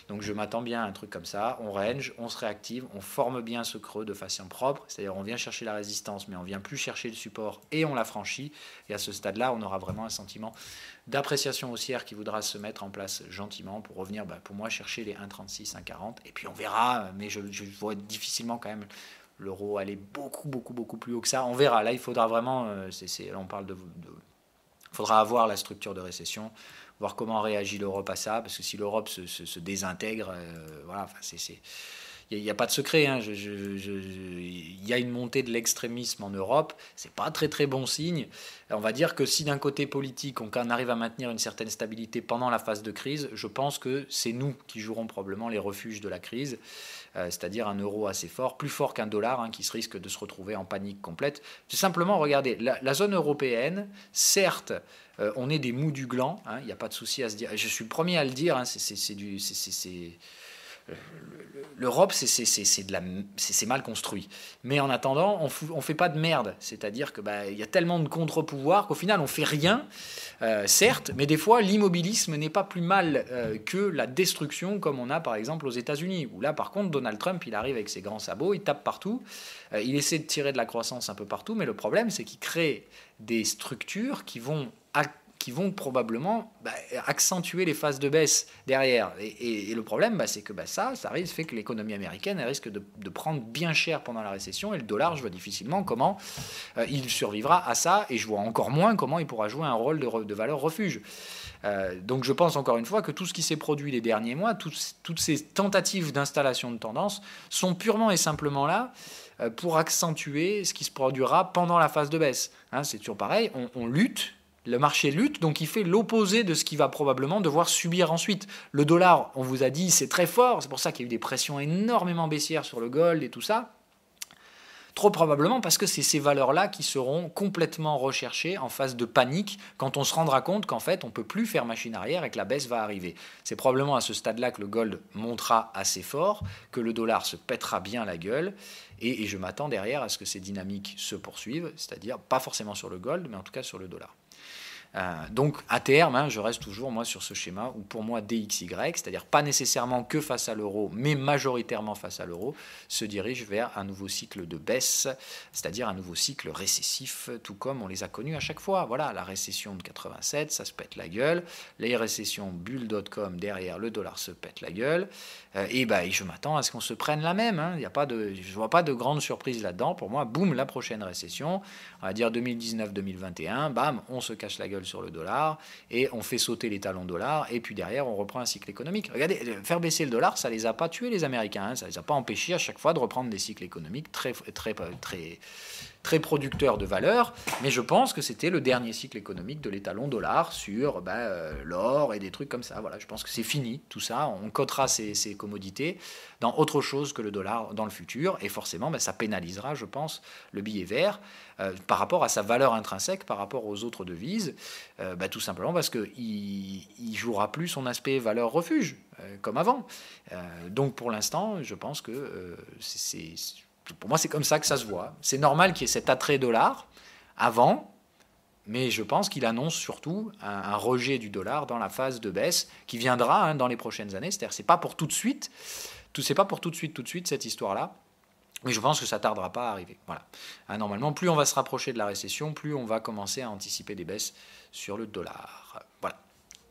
Donc je m'attends bien à un truc comme ça, on range, on se réactive, on forme bien ce creux de façon propre, c'est-à-dire on vient chercher la résistance, mais on ne vient plus chercher le support et on la franchit. Et à ce stade-là, on aura vraiment un sentiment d'appréciation haussière qui voudra se mettre en place gentiment pour revenir, pour moi, chercher les 1,36, 1,40. Et puis on verra, mais je vois difficilement quand même l'euro aller beaucoup plus haut que ça. On verra, là il faudra vraiment, là on parle Il faudra voir la structure de récession, voir comment réagit l'Europe à ça, parce que si l'Europe se désintègre, voilà, enfin, il n'y a pas de secret. Hein. Il y a une montée de l'extrémisme en Europe. C'est pas très très bon signe. On va dire que si d'un côté politique, on arrive à maintenir une certaine stabilité pendant la phase de crise, je pense que c'est nous qui jouerons probablement les refuges de la crise, c'est-à-dire un euro assez fort, plus fort qu'un dollar, hein, qui se risque de se retrouver en panique complète. C'est simplement, regardez, la zone européenne, certes, on est des mous du gland, hein, il n'y a pas de souci à se dire. Je suis le premier à le dire, hein, l'Europe, c'est mal construit. Mais en attendant, on fait pas de merde. C'est-à-dire que y a tellement de contre-pouvoirs qu'au final, on fait rien, certes, mais des fois, l'immobilisme n'est pas plus mal que la destruction, comme on a par exemple aux États-Unis. Où là, par contre, Donald Trump, il arrive avec ses grands sabots, il tape partout, il essaie de tirer de la croissance un peu partout, mais le problème, c'est qu'il crée des structures qui vont probablement accentuer les phases de baisse derrière. Et le problème, c'est que ça fait que l'économie américaine elle risque de prendre bien cher pendant la récession, et le dollar, je vois difficilement comment il survivra à ça, et je vois encore moins comment il pourra jouer un rôle de valeur refuge. Donc je pense encore une fois que tout ce qui s'est produit les derniers mois, toutes ces tentatives d'installation de tendance sont purement et simplement là pour accentuer ce qui se produira pendant la phase de baisse. Hein, c'est toujours pareil, on lutte. Le marché lutte, donc il fait l'opposé de ce qu'il va probablement devoir subir ensuite. Le dollar, on vous a dit, c'est très fort, c'est pour ça qu'il y a eu des pressions énormément baissières sur le gold et tout ça. Trop probablement parce que c'est ces valeurs-là qui seront complètement recherchées en phase de panique quand on se rendra compte qu'en fait on ne peut plus faire machine arrière et que la baisse va arriver. C'est probablement à ce stade-là que le gold montera assez fort, que le dollar se pètera bien la gueule, et je m'attends derrière à ce que ces dynamiques se poursuivent, c'est-à-dire pas forcément sur le gold, mais en tout cas sur le dollar. Donc à terme, je reste toujours moi sur ce schéma où pour moi DXY, c'est-à-dire pas nécessairement que face à l'euro, mais majoritairement face à l'euro, se dirige vers un nouveau cycle de baisse, c'est-à-dire un nouveau cycle récessif, tout comme on les a connus à chaque fois. Voilà, la récession de 87, ça se pète la gueule, les récessions bull.com derrière, le dollar se pète la gueule, et je m'attends à ce qu'on se prenne la même. Hein. Je ne vois pas de grande surprise là-dedans. Pour moi, boum, la prochaine récession, on va dire 2019-2021, bam, on se cache la gueule sur le dollar et on fait sauter les talons dollars, et puis derrière on reprend un cycle économique. Regardez, faire baisser le dollar, ça les a pas tués les Américains, hein, ça les a pas empêchés à chaque fois de reprendre des cycles économiques très producteurs de valeur, mais je pense que c'était le dernier cycle économique de l'étalon dollar sur l'or et des trucs comme ça. Voilà, je pense que c'est fini tout ça, on cotera ces commodités dans autre chose que le dollar dans le futur, et forcément ça pénalisera, je pense, le billet vert par rapport à sa valeur intrinsèque, par rapport aux autres devises, tout simplement parce qu'il ne jouera plus son aspect valeur refuge comme avant. Donc pour l'instant, je pense que pour moi, c'est comme ça que ça se voit. C'est normal qu'il y ait cet attrait dollar avant, mais je pense qu'il annonce surtout un rejet du dollar dans la phase de baisse qui viendra dans les prochaines années. C'est-à-dire, c'est pas pour tout de suite. C'est pas pour tout de suite cette histoire-là. Mais je pense que ça ne tardera pas à arriver. Voilà. Normalement, plus on va se rapprocher de la récession, plus on va commencer à anticiper des baisses sur le dollar. Voilà.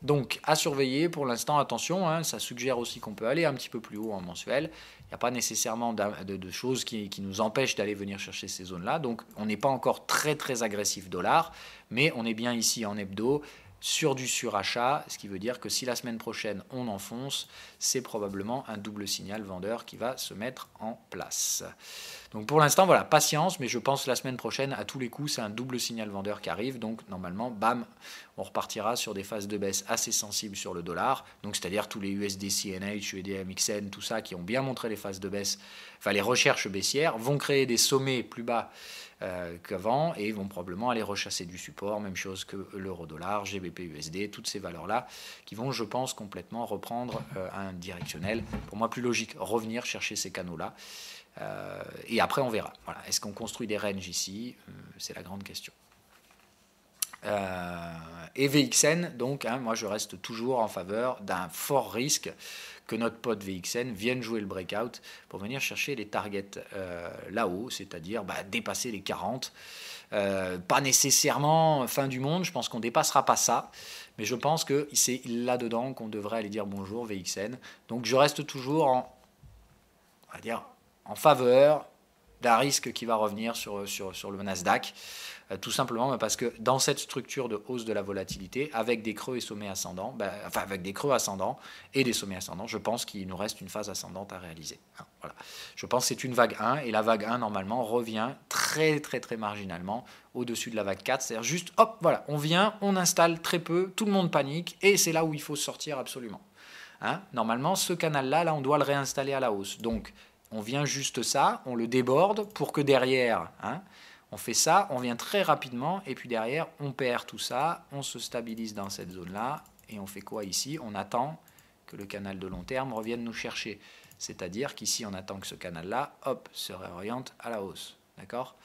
Donc, à surveiller pour l'instant, attention, ça suggère aussi qu'on peut aller un petit peu plus haut en mensuel. Il n'y a pas nécessairement de choses qui nous empêchent d'aller venir chercher ces zones-là. Donc, on n'est pas encore très très agressif dollar, mais on est bien ici en hebdo, sur du surachat, ce qui veut dire que si la semaine prochaine on enfonce, c'est probablement un double signal vendeur qui va se mettre en place. Donc pour l'instant, voilà, patience, mais je pense que la semaine prochaine, à tous les coups, c'est un double signal vendeur qui arrive. Donc normalement, bam, on repartira sur des phases de baisse assez sensibles sur le dollar. Donc c'est-à-dire tous les USD CNH, USD-MXN, tout ça, qui ont bien montré les phases de baisse, enfin les recherches baissières, vont créer des sommets plus bas qu'avant, et vont probablement aller rechasser du support, même chose que l'euro-dollar, GBP-USD, toutes ces valeurs-là qui vont, je pense, complètement reprendre un directionnel, pour moi plus logique, revenir chercher ces canaux-là, et après on verra. Voilà. Est-ce qu'on construit des ranges ici? C'est la grande question. Et VXN, donc, moi je reste toujours en faveur d'un fort risque que notre pote VXN vienne jouer le breakout pour venir chercher les targets là-haut, c'est-à-dire dépasser les 40. Pas nécessairement fin du monde, je pense qu'on ne dépassera pas ça, mais je pense que c'est là-dedans qu'on devrait aller dire bonjour VXN. Donc je reste toujours en faveur d'un risque qui va revenir sur le Nasdaq. Tout simplement parce que dans cette structure de hausse de la volatilité, avec des creux et sommets ascendants, avec des creux ascendants et des sommets ascendants, je pense qu'il nous reste une phase ascendante à réaliser. Voilà. Je pense que c'est une vague 1, et la vague 1, normalement, revient très, très, très marginalement au-dessus de la vague 4. C'est-à-dire juste, hop, voilà, on vient, on installe très peu, tout le monde panique, et c'est là où il faut sortir absolument. Normalement, ce canal-là, on doit le réinstaller à la hausse. Donc, on vient juste ça, on le déborde pour que derrière... on fait ça, on vient très rapidement, et puis derrière, on perd tout ça, on se stabilise dans cette zone-là, et on fait quoi ici? On attend que le canal de long terme revienne nous chercher. C'est-à-dire qu'ici, on attend que ce canal-là, hop, se réoriente à la hausse. D'accord?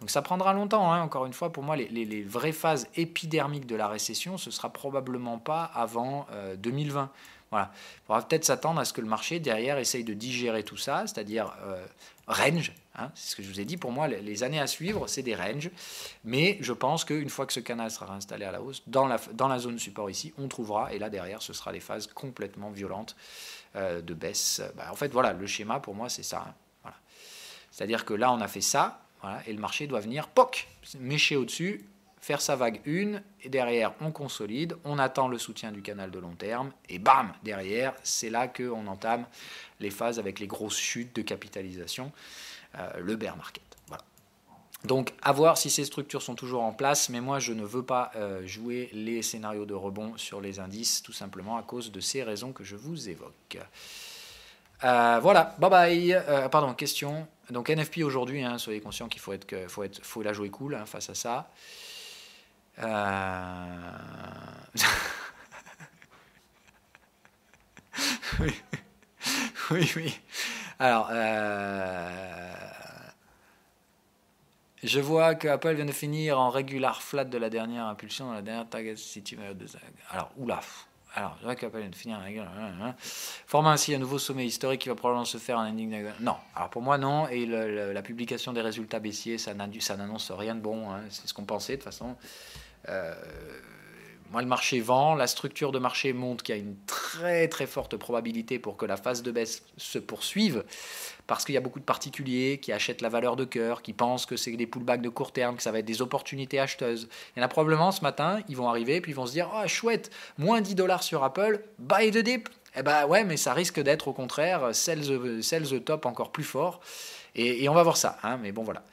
Donc ça prendra longtemps, encore une fois, pour moi, les vraies phases épidermiques de la récession, ce ne sera probablement pas avant 2020. Voilà. Il faudra peut-être s'attendre à ce que le marché, derrière, essaye de digérer tout ça, c'est-à-dire range. C'est ce que je vous ai dit. Pour moi, les années à suivre, c'est des ranges. Mais je pense qu'une fois que ce canal sera installé à la hausse, dans la zone support ici, on trouvera, et là, derrière, ce sera des phases complètement violentes de baisse. En fait, voilà, le schéma, pour moi, c'est ça. Voilà. C'est-à-dire que là, on a fait ça, voilà, et le marché doit venir, poc, mécher au-dessus, faire sa vague 1, et derrière, on consolide, on attend le soutien du canal de long terme, et bam, derrière, c'est là qu'on entame les phases avec les grosses chutes de capitalisation, le bear market. Voilà. Donc, à voir si ces structures sont toujours en place, mais moi, je ne veux pas jouer les scénarios de rebond sur les indices, tout simplement à cause de ces raisons que je vous évoque. Voilà, bye bye. Pardon, question. Donc, NFP aujourd'hui, soyez conscients qu'il faut la jouer cool face à ça. Oui. Alors, je vois que Apple vient de finir en regular flat de la dernière impulsion dans la dernière target city. Alors, oula. Alors, je vois qu'Apple vient de finir en regular. Formant ainsi un nouveau sommet historique qui va probablement se faire en ending. Non. Alors, pour moi, non. Et la publication des résultats baissiers, ça n'annonce rien de bon. C'est ce qu'on pensait, de toute façon. Moi, le marché vend, la structure de marché montre qu'il y a une très très forte probabilité pour que la phase de baisse se poursuive, parce qu'il y a beaucoup de particuliers qui achètent la valeur de cœur, qui pensent que c'est des pullbacks de court terme, que ça va être des opportunités acheteuses. Il y en a probablement ce matin, ils vont arriver, puis ils vont se dire « Oh chouette, moins $10 sur Apple, buy the dip !» Eh ben ouais, mais ça risque d'être au contraire sell the top encore plus fort, et on va voir ça, mais bon voilà.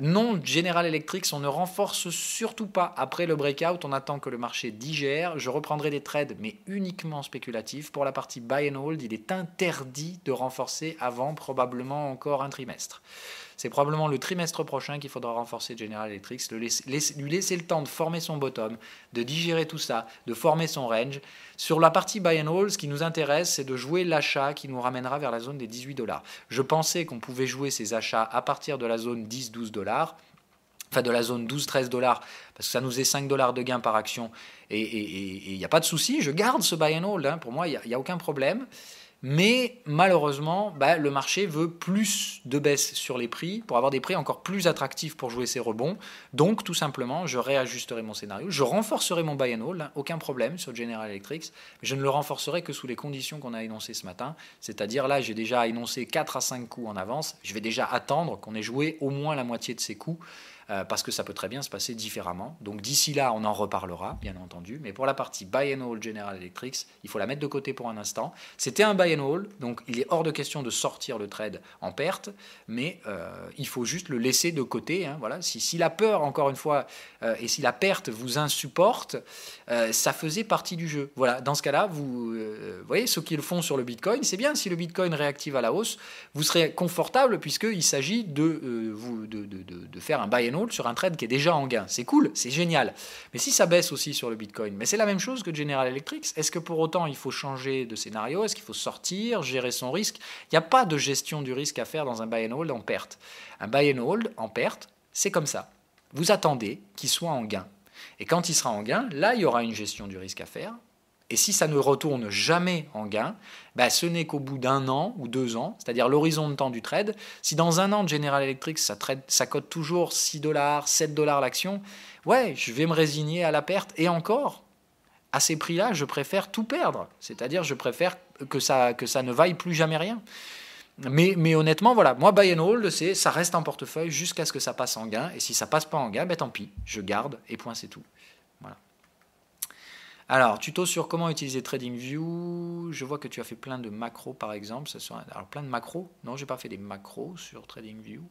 Non, General Electric, on ne renforce surtout pas. Après le breakout, on attend que le marché digère. Je reprendrai des trades, mais uniquement spéculatifs. Pour la partie buy and hold, il est interdit de renforcer avant probablement encore un trimestre. C'est probablement le trimestre prochain qu'il faudra renforcer General Electric, lui laisser le temps de former son bottom, de digérer tout ça, de former son range. Sur la partie buy and hold, ce qui nous intéresse, c'est de jouer l'achat qui nous ramènera vers la zone des $18. Je pensais qu'on pouvait jouer ces achats à partir de la zone 10-12$, enfin de la zone 12-13$, parce que ça nous est $5 de gain par action, et il n'y a pas de souci, je garde ce buy and hold, pour moi, il n'y a aucun problème. Mais malheureusement, le marché veut plus de baisse sur les prix pour avoir des prix encore plus attractifs pour jouer ces rebonds. Donc, tout simplement, je réajusterai mon scénario. Je renforcerai mon buy and hold, aucun problème sur General Electric. Mais je ne le renforcerai que sous les conditions qu'on a énoncées ce matin. C'est-à-dire, là, j'ai déjà énoncé 4 à 5 coups en avance. Je vais déjà attendre qu'on ait joué au moins la moitié de ces coups. Parce que ça peut très bien se passer différemment. Donc d'ici là, on en reparlera, bien entendu. Mais pour la partie buy and hold General Electric, il faut la mettre de côté pour un instant. C'était un buy and hold, donc il est hors de question de sortir le trade en perte, mais il faut juste le laisser de côté. Voilà. Si la peur, encore une fois, et si la perte vous insupporte, ça faisait partie du jeu. Voilà. Dans ce cas-là, vous voyez, ceux qui le font sur le Bitcoin, c'est bien. Si le Bitcoin réactive à la hausse, vous serez confortable puisqu'il s'agit de faire un buy and hold sur un trade qui est déjà en gain. C'est cool, c'est génial. Mais si ça baisse aussi sur le Bitcoin, mais c'est la même chose que General Electric, est-ce que pour autant il faut changer de scénario? Est-ce qu'il faut sortir, gérer son risque? Il n'y a pas de gestion du risque à faire dans un buy and hold en perte. Un buy and hold en perte, c'est comme ça. Vous attendez qu'il soit en gain. Et quand il sera en gain, là, il y aura une gestion du risque à faire. Et si ça ne retourne jamais en gain, ce n'est qu'au bout d'1 an ou 2 ans, c'est-à-dire l'horizon de temps du trade. Si dans 1 an de General Electric, ça cote toujours $6, $7 l'action, ouais, je vais me résigner à la perte. Et encore, à ces prix-là, je préfère tout perdre. C'est-à-dire, je préfère que ça ne vaille plus jamais rien. Mais honnêtement, voilà, moi, buy and hold, ça reste en portefeuille jusqu'à ce que ça passe en gain. Et si ça passe pas en gain, tant pis, je garde et point, c'est tout. Voilà. Alors, tuto sur comment utiliser TradingView. Je vois que tu as fait plein de macros, par exemple. Alors, plein de macros. Non, j'ai pas fait des macros sur TradingView.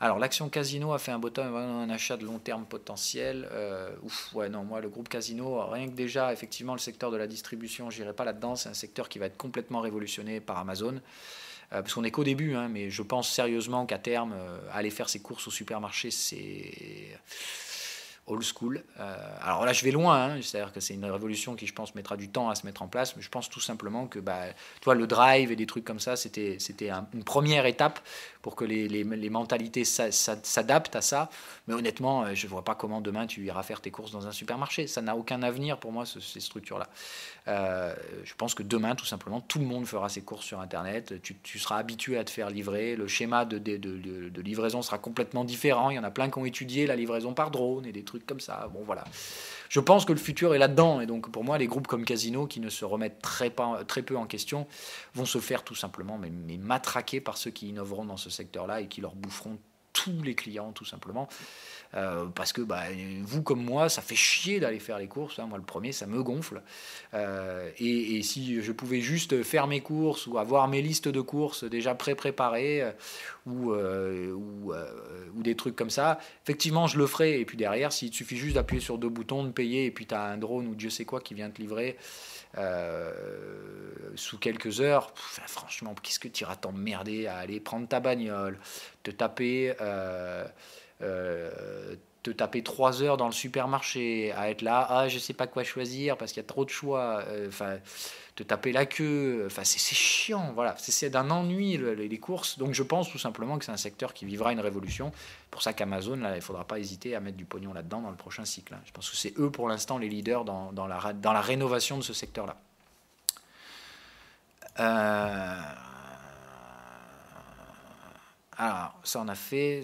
Alors, l'action Casino a fait un achat de long terme potentiel. Moi, le groupe Casino, rien que déjà, effectivement, le secteur de la distribution, j'irai pas là-dedans. C'est un secteur qui va être complètement révolutionné par Amazon. Parce qu'on n'est qu'au début, mais je pense sérieusement qu'à terme, aller faire ses courses au supermarché, c'est old school. Alors là, je vais loin, c'est-à-dire que c'est une révolution qui, je pense, mettra du temps à se mettre en place, mais je pense tout simplement que le drive et des trucs comme ça, c'était une première étape pour que les mentalités s'adaptent à ça. Mais honnêtement, je ne vois pas comment demain tu iras faire tes courses dans un supermarché. Ça n'a aucun avenir pour moi, ces structures-là. Je pense que demain, tout simplement, tout le monde fera ses courses sur Internet. Tu seras habitué à te faire livrer. Le schéma de livraison sera complètement différent. Il y en a plein qui ont étudié la livraison par drone et des trucs comme ça. Bon, voilà. Je pense que le futur est là-dedans. Et donc, pour moi, les groupes comme Casino, qui ne se remettent très peu en question, vont se faire tout simplement mais matraquer par ceux qui innoveront dans ce secteur-là et qui leur boufferont tous les clients, tout simplement. Parce que vous comme moi, ça fait chier d'aller faire les courses. Moi, le premier, ça me gonfle. Et si je pouvais juste faire mes courses ou avoir mes listes de courses déjà préparées ou des trucs comme ça, effectivement, je le ferais. Et puis derrière, s'il te suffit juste d'appuyer sur 2 boutons, de payer, et puis tu as un drone ou Dieu sait quoi qui vient te livrer sous quelques heures, franchement, qu'est-ce que tu iras t'emmerder à aller prendre ta bagnole, te taper 3 heures dans le supermarché, à être là, je sais pas quoi choisir parce qu'il y a trop de choix, te taper la queue, c'est chiant, voilà, c'est d'un ennui les courses. Donc je pense tout simplement que c'est un secteur qui vivra une révolution. Pour ça qu'Amazon, là, il faudra pas hésiter à mettre du pognon là-dedans dans le prochain cycle. Je pense que c'est eux pour l'instant les leaders dans la rénovation de ce secteur-là. Alors, ça on a fait.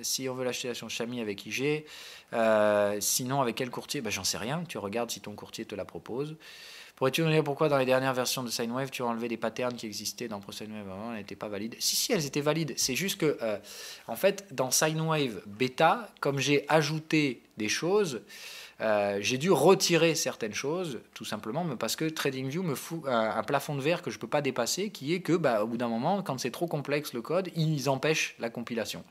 Si on veut l'acheter l'action Chami avec IG, sinon avec quel courtier? J'en sais rien. Tu regardes si ton courtier te la propose. Pourrais-tu nous dire pourquoi dans les dernières versions de Sinewave, tu as enlevé des patterns qui existaient dans ProSinewave avant, elles n'étaient pas valides? Si, elles étaient valides. C'est juste que, en fait, dans Sinewave Beta, comme j'ai ajouté des choses, j'ai dû retirer certaines choses, tout simplement, mais parce que TradingView me fout un plafond de verre que je ne peux pas dépasser, qui est que, au bout d'un moment, quand c'est trop complexe le code, ils empêchent la compilation.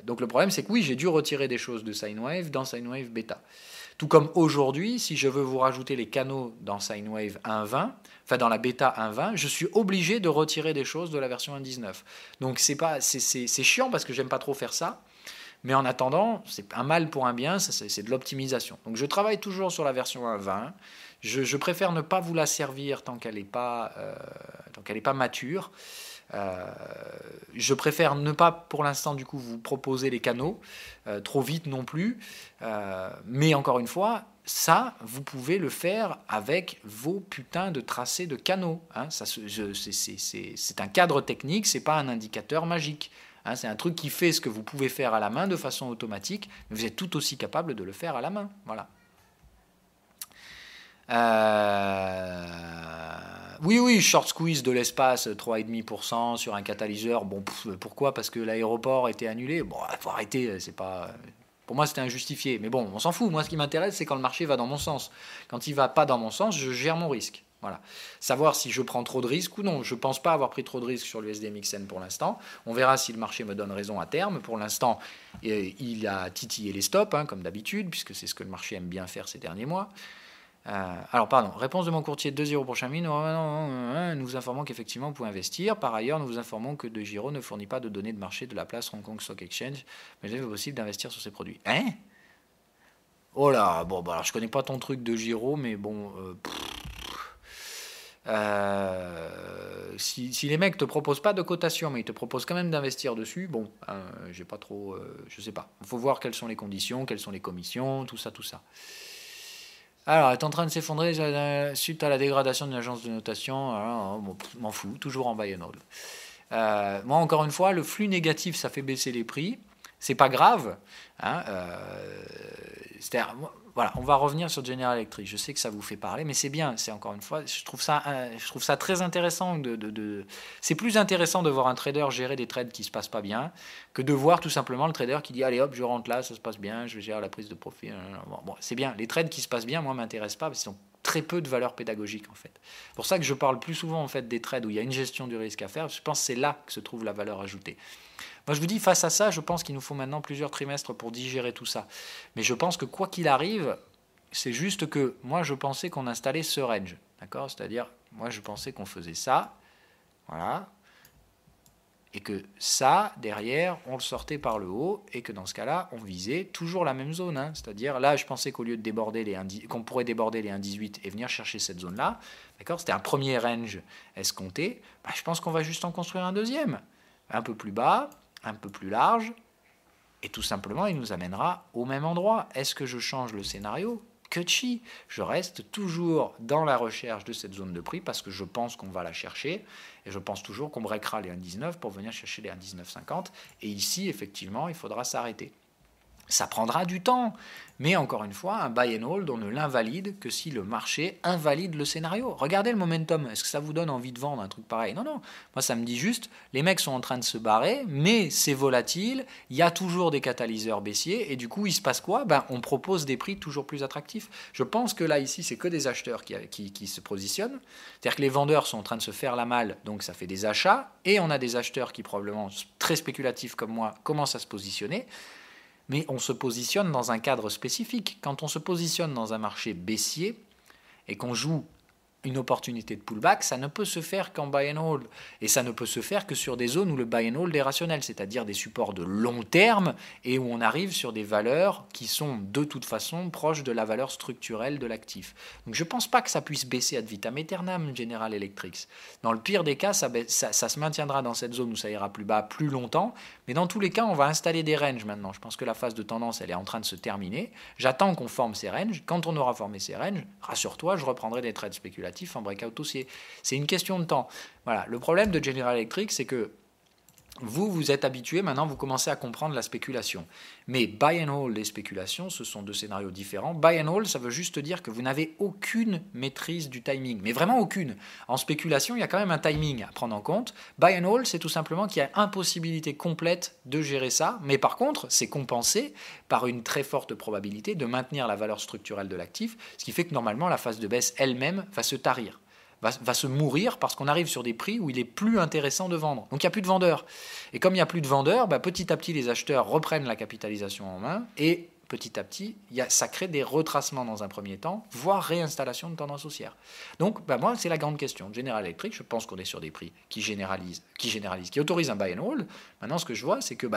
Donc le problème, c'est que oui, j'ai dû retirer des choses de Sinewave dans Sinewave Beta. Tout comme aujourd'hui, si je veux vous rajouter les canaux dans Sinewave 1.20, dans la bêta 1.20, je suis obligé de retirer des choses de la version 1.19. Donc c'est chiant parce que j'aime pas trop faire ça. Mais en attendant, c'est un mal pour un bien, c'est de l'optimisation. Donc je travaille toujours sur la version 1.20. Je préfère ne pas vous la servir tant qu'elle n'est pas mature. Je préfère ne pas pour l'instant du coup vous proposer les canaux trop vite non plus, mais encore une fois ça vous pouvez le faire avec vos putains de tracés de canaux, c'est un cadre technique, c'est pas un indicateur magique, c'est un truc qui fait ce que vous pouvez faire à la main de façon automatique, mais vous êtes tout aussi capable de le faire à la main, voilà. Oui, short squeeze de l'espace, 3,5% sur un catalyseur. Bon, pourquoi? Parce que l'aéroport était annulé. Bon, faut arrêter, c'est pas... Pour moi, c'était injustifié. Mais bon, on s'en fout. Moi, ce qui m'intéresse, c'est quand le marché va dans mon sens. Quand il va pas dans mon sens, je gère mon risque. Voilà. Savoir si je prends trop de risques ou non. Je ne pense pas avoir pris trop de risques sur l'USD-MXN pour l'instant. On verra si le marché me donne raison à terme. Pour l'instant, il a titillé les stops, comme d'habitude, puisque c'est ce que le marché aime bien faire ces derniers mois. Réponse de mon courtier de 2 € pour Chami. Nous vous informons qu'effectivement vous pouvez investir. Par ailleurs, nous vous informons que DeGiro ne fournit pas de données de marché de la place Hong Kong Stock Exchange, mais il est possible d'investir sur ces produits. Oh là, alors je connais pas ton truc de Giro, mais bon. Si les mecs te proposent pas de cotation, mais ils te proposent quand même d'investir dessus, j'ai pas trop, je sais pas. Il faut voir quelles sont les conditions, quelles sont les commissions, tout ça. Alors, elle est en train de s'effondrer suite à la dégradation d'une agence de notation. Alors, m'en fous, toujours en buy and hold. Moi, encore une fois, le flux négatif, ça fait baisser les prix. C'est pas grave. C'est-à-dire, voilà, on va revenir sur General Electric. Je sais que ça vous fait parler, mais c'est bien. C'est encore une fois, je trouve ça très intéressant. C'est plus intéressant de voir un trader gérer des trades qui se passent pas bien que de voir tout simplement le trader qui dit allez hop, je rentre là, ça se passe bien, je gère la prise de profit. Bon, c'est bien. Les trades qui se passent bien, moi, m'intéressent pas parce qu'ils ont très peu de valeur pédagogique en fait. C'est pour ça que je parle plus souvent en fait des trades où il y a une gestion du risque à faire. Je pense que c'est là que se trouve la valeur ajoutée. Moi, je vous dis, face à ça, je pense qu'il nous faut maintenant plusieurs trimestres pour digérer tout ça. Mais je pense que quoi qu'il arrive, c'est juste que moi, je pensais qu'on installait ce range. D'accord ? C'est-à-dire, moi, je pensais qu'on faisait ça. Voilà. Et que ça, derrière, on le sortait par le haut. Et que dans ce cas-là, on visait toujours la même zone. C'est-à-dire, là, je pensais qu'au lieu de déborder qu'on pourrait déborder les 1,18 et venir chercher cette zone-là, d'accord ? C'était un premier range escompté. Je pense qu'on va juste en construire un deuxième. Un peu plus bas, un peu plus large, et tout simplement, il nous amènera au même endroit. Est-ce que je change le scénario ? Que chi ! Je reste toujours dans la recherche de cette zone de prix parce que je pense qu'on va la chercher, et je pense toujours qu'on breakera les 1,19 pour venir chercher les 1,1950, et ici, effectivement, il faudra s'arrêter. Ça prendra du temps, mais encore une fois, un buy and hold, on ne l'invalide que si le marché invalide le scénario. Regardez le momentum, est-ce que ça vous donne envie de vendre un truc pareil ? Non, moi ça me dit juste, les mecs sont en train de se barrer, mais c'est volatile, il y a toujours des catalyseurs baissiers, et du coup il se passe quoi ? On propose des prix toujours plus attractifs. Je pense que là, ici, c'est que des acheteurs qui se positionnent, c'est-à-dire que les vendeurs sont en train de se faire la malle, donc ça fait des achats, et on a des acheteurs qui probablement, très spéculatifs comme moi, commencent à se positionner. Mais on se positionne dans un cadre spécifique. Quand on se positionne dans un marché baissier et qu'on joue une opportunité de pullback, ça ne peut se faire qu'en buy and hold. Et ça ne peut se faire que sur des zones où le buy and hold est rationnel, c'est-à-dire des supports de long terme et où on arrive sur des valeurs qui sont de toute façon proches de la valeur structurelle de l'actif. Donc je ne pense pas que ça puisse baisser ad vitam aeternam, General Electric. Dans le pire des cas, ça se maintiendra dans cette zone où ça ira plus bas plus longtemps, mais dans tous les cas, on va installer des ranges maintenant. Je pense que la phase de tendance, elle est en train de se terminer. J'attends qu'on forme ces ranges. Quand on aura formé ces ranges, rassure-toi, je reprendrai des trades spéculatifs en breakout haussier. C'est une question de temps. Voilà. Le problème de General Electric, c'est que vous êtes habitué, maintenant vous commencez à comprendre la spéculation. Mais buy and hold et spéculation, ce sont deux scénarios différents. Buy and hold, ça veut juste dire que vous n'avez aucune maîtrise du timing, mais vraiment aucune. En spéculation, il y a quand même un timing à prendre en compte. Buy and hold, c'est tout simplement qu'il y a impossibilité complète de gérer ça, mais par contre, c'est compensé par une très forte probabilité de maintenir la valeur structurelle de l'actif, ce qui fait que normalement, la phase de baisse elle-même va se tarir. Va se mourir parce qu'on arrive sur des prix où il est plus intéressant de vendre. Donc il n'y a plus de vendeurs. Et comme il n'y a plus de vendeurs, petit à petit les acheteurs reprennent la capitalisation en main et petit à petit, ça crée des retracements dans un premier temps, voire réinstallation de tendance haussière. Donc moi, c'est la grande question. General Electric, je pense qu'on est sur des prix qui autorisent un buy and hold. Maintenant, ce que je vois, c'est que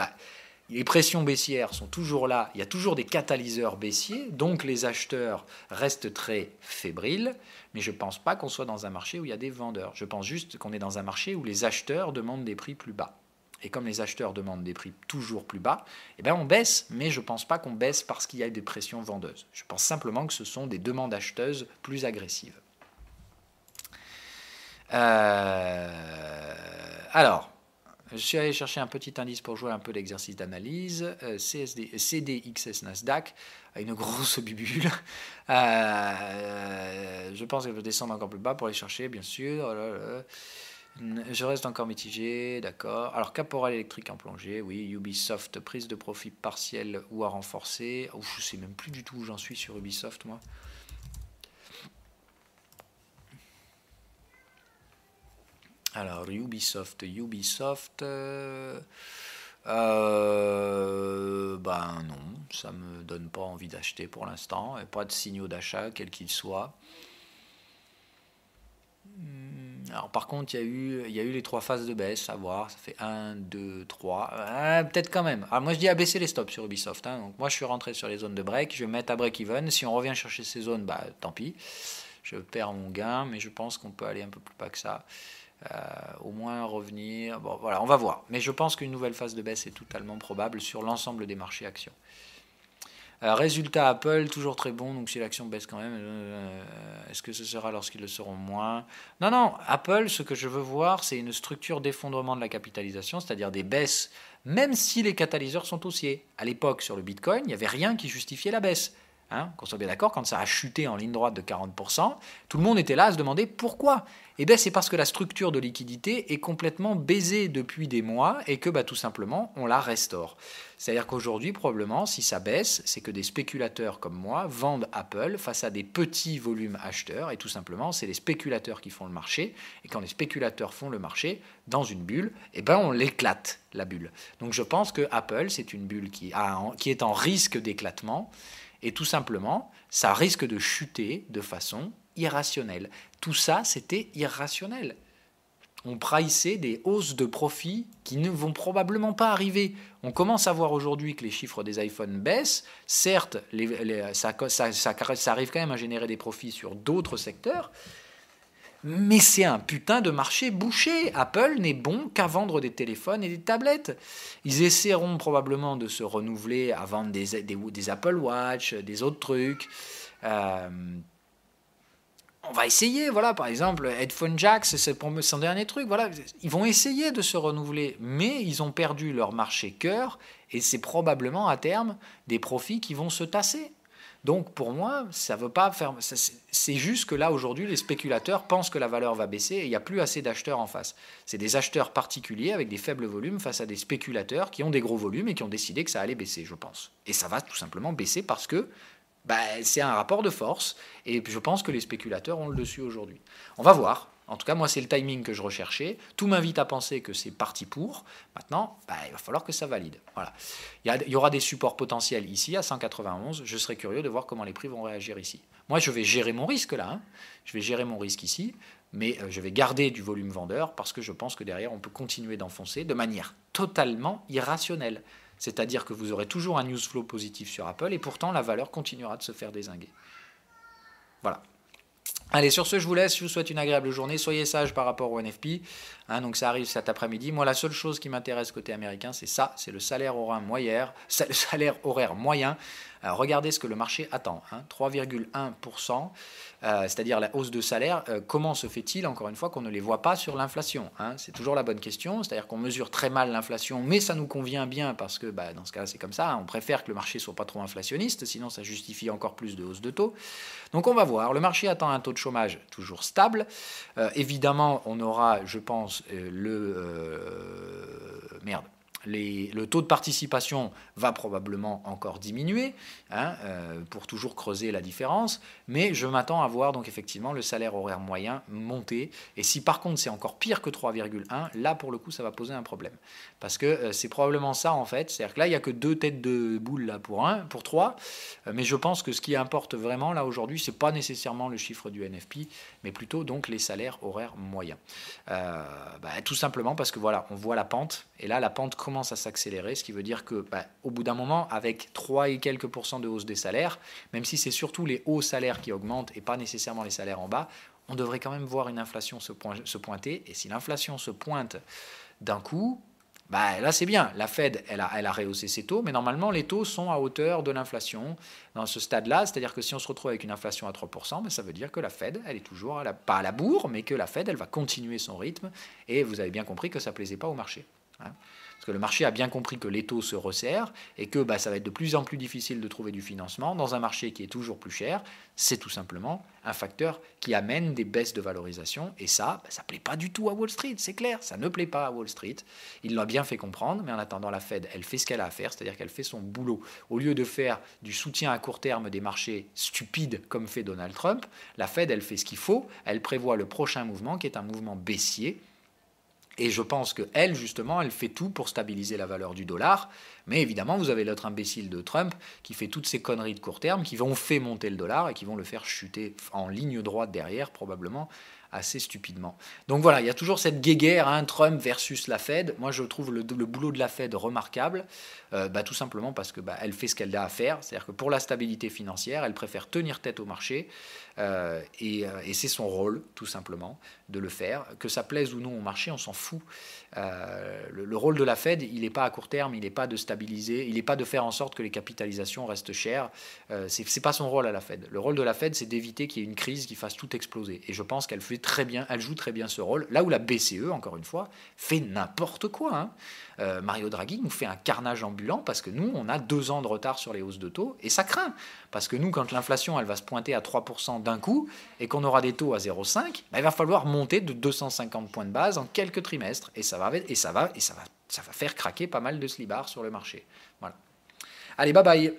les pressions baissières sont toujours là, il y a toujours des catalyseurs baissiers, donc les acheteurs restent très fébriles, mais je ne pense pas qu'on soit dans un marché où il y a des vendeurs. Je pense juste qu'on est dans un marché où les acheteurs demandent des prix plus bas. Et comme les acheteurs demandent des prix toujours plus bas, on baisse, mais je ne pense pas qu'on baisse parce qu'il y a des pressions vendeuses. Je pense simplement que ce sont des demandes acheteuses plus agressives. Alors, je suis allé chercher un petit indice pour jouer un peu l'exercice d'analyse. CDXS Nasdaq a une grosse bubule. Je pense qu'elle veut descendre encore plus bas pour aller chercher, bien sûr. Je reste encore mitigé, d'accord. Alors, Caporal électrique en plongée, oui. Ubisoft, prise de profit partielle ou à renforcer. Je ne sais même plus du tout où j'en suis sur Ubisoft, moi. Alors, Ubisoft, non, ça me donne pas envie d'acheter pour l'instant, pas de signaux d'achat, quels qu'ils soient. Alors par contre, il y a eu les 3 phases de baisse, à voir, ça fait 1, 2, 3, peut-être quand même. Alors moi je dis à baisser les stops sur Ubisoft, donc moi je suis rentré sur les zones de break, je vais mettre à break-even, si on revient chercher ces zones, tant pis, je perds mon gain, mais je pense qu'on peut aller un peu plus bas que ça. Au moins revenir, voilà, on va voir, mais je pense qu'une nouvelle phase de baisse est totalement probable sur l'ensemble des marchés actions. Résultat Apple, toujours très bon, donc si l'action baisse quand même, est-ce que ce sera lorsqu'ils le seront moins ? Non, Apple, ce que je veux voir, c'est une structure d'effondrement de la capitalisation, c'est-à-dire des baisses, même si les catalyseurs sont haussiers. À l'époque, sur le Bitcoin, il n'y avait rien qui justifiait la baisse. Hein, qu'on soit bien d'accord, quand ça a chuté en ligne droite de 40%, tout le monde était là à se demander pourquoi. Eh bien, c'est parce que la structure de liquidité est complètement baisée depuis des mois et que tout simplement, on la restaure. C'est-à-dire qu'aujourd'hui, probablement, si ça baisse, c'est que des spéculateurs comme moi vendent Apple face à des petits volumes acheteurs. Et tout simplement, c'est les spéculateurs qui font le marché. Et quand les spéculateurs font le marché, dans une bulle, eh ben, on l'éclate, la bulle. Donc je pense que Apple, c'est une bulle qui est en risque d'éclatement. Et tout simplement, ça risque de chuter de façon irrationnelle. Tout ça, c'était irrationnel. On priçait des hausses de profit qui ne vont probablement pas arriver. On commence à voir aujourd'hui que les chiffres des iPhones baissent. Certes, ça arrive quand même à générer des profits sur d'autres secteurs, mais c'est un putain de marché bouché. Apple n'est bon qu'à vendre des téléphones et des tablettes. Ils essaieront probablement de se renouveler à vendre des Apple Watch, des autres trucs. On va essayer, voilà, par exemple, Headphone Jack, c'est pour son dernier truc. Voilà, ils vont essayer de se renouveler, mais ils ont perdu leur marché cœur et c'est probablement à terme des profits qui vont se tasser. Donc pour moi, ça veut pas faire. C'est juste que là aujourd'hui, les spéculateurs pensent que la valeur va baisser et il n'y a plus assez d'acheteurs en face. C'est des acheteurs particuliers avec des faibles volumes face à des spéculateurs qui ont des gros volumes et qui ont décidé que ça allait baisser, je pense. Et ça va tout simplement baisser parce que c'est un rapport de force et je pense que les spéculateurs ont le dessus aujourd'hui. On va voir. En tout cas, moi, c'est le timing que je recherchais. Tout m'invite à penser que c'est parti pour. Maintenant, il va falloir que ça valide. Voilà. Il y aura des supports potentiels ici, à 191. Je serais curieux de voir comment les prix vont réagir ici. Moi, je vais gérer mon risque là. Hein. Je vais gérer mon risque ici. Mais je vais garder du volume vendeur parce que je pense que derrière, on peut continuer d'enfoncer de manière totalement irrationnelle. C'est-à-dire que vous aurez toujours un news flow positif sur Apple et pourtant, la valeur continuera de se faire dézinguer. Voilà. Allez, sur ce, je vous laisse. Je vous souhaite une agréable journée. Soyez sages par rapport au NFP. Hein, donc ça arrive cet après-midi. Moi, la seule chose qui m'intéresse côté américain, c'est ça, c'est le salaire horaire moyen. Alors, regardez ce que le marché attend. Hein, 3,1%, c'est-à-dire la hausse de salaire. Comment se fait-il, encore une fois, qu'on ne les voit pas sur l'inflation, hein? C'est toujours la bonne question. C'est-à-dire qu'on mesure très mal l'inflation, mais ça nous convient bien parce que dans ce cas-là, c'est comme ça. Hein, on préfère que le marché soit pas trop inflationniste, sinon ça justifie encore plus de hausse de taux. Donc on va voir. Le marché attend un taux de chômage toujours stable. Évidemment, on aura, je pense, le taux de participation va probablement encore diminuer, hein, pour toujours creuser la différence, mais je m'attends à voir donc effectivement le salaire horaire moyen monter, et si par contre c'est encore pire que 3,1, là pour le coup ça va poser un problème, parce que c'est probablement ça en fait, c'est-à-dire que là il n'y a que 2 têtes de boule là pour 3, mais je pense que ce qui importe vraiment là aujourd'hui, c'est pas nécessairement le chiffre du NFP, mais plutôt donc les salaires horaires moyens. Tout simplement parce que voilà, on voit la pente, et là la pente commence à s'accélérer, ce qui veut dire que au bout d'un moment, avec 3 et quelques % de hausse des salaires, même si c'est surtout les hauts salaires qui augmentent et pas nécessairement les salaires en bas, on devrait quand même voir une inflation se pointer, et si l'inflation se pointe d'un coup, là c'est bien, la Fed elle a rehaussé ses taux, mais normalement les taux sont à hauteur de l'inflation dans ce stade-là, c'est-à-dire que si on se retrouve avec une inflation à 3%, ça veut dire que la Fed elle est toujours pas à la bourre, mais que la Fed elle va continuer son rythme, et vous avez bien compris que ça ne plaisait pas au marché. Hein. Parce que le marché a bien compris que les taux se resserrent et que ça va être de plus en plus difficile de trouver du financement dans un marché qui est toujours plus cher. C'est tout simplement un facteur qui amène des baisses de valorisation. Et ça ne plaît pas du tout à Wall Street, c'est clair. Ça ne plaît pas à Wall Street. Il l'a bien fait comprendre, mais en attendant, la Fed, elle fait ce qu'elle a à faire, c'est-à-dire qu'elle fait son boulot. Au lieu de faire du soutien à court terme des marchés stupides comme fait Donald Trump, la Fed, elle fait ce qu'il faut. Elle prévoit le prochain mouvement qui est un mouvement baissier. Et je pense qu'elle, justement, elle fait tout pour stabiliser la valeur du dollar. Mais évidemment, vous avez l'autre imbécile de Trump qui fait toutes ces conneries de court terme, qui vont faire monter le dollar et qui vont le faire chuter en ligne droite derrière, probablement assez stupidement. Donc voilà, il y a toujours cette guéguerre, hein, Trump versus la Fed. Moi, je trouve le boulot de la Fed remarquable, tout simplement parce que elle fait ce qu'elle a à faire. C'est-à-dire que pour la stabilité financière, elle préfère tenir tête au marché. Et c'est son rôle, tout simplement, de le faire. Que ça plaise ou non au marché, on s'en fout. Le rôle de la Fed, il n'est pas à court terme, il n'est pas de stabilité. déstabiliser, il n'est pas de faire en sorte que les capitalisations restent chères. C'est pas son rôle à la Fed. Le rôle de la Fed, c'est d'éviter qu'il y ait une crise qui fasse tout exploser. Et je pense qu'elle fait très bien, elle joue très bien ce rôle. Là où la BCE, encore une fois, fait n'importe quoi. Hein. Mario Draghi nous fait un carnage ambulant parce que nous, on a 2 ans de retard sur les hausses de taux et ça craint. Parce que nous, quand l'inflation, elle va se pointer à 3% d'un coup et qu'on aura des taux à 0,5, il va falloir monter de 250 points de base en quelques trimestres et ça va faire craquer pas mal de slibards sur le marché. Voilà. Allez, bye bye.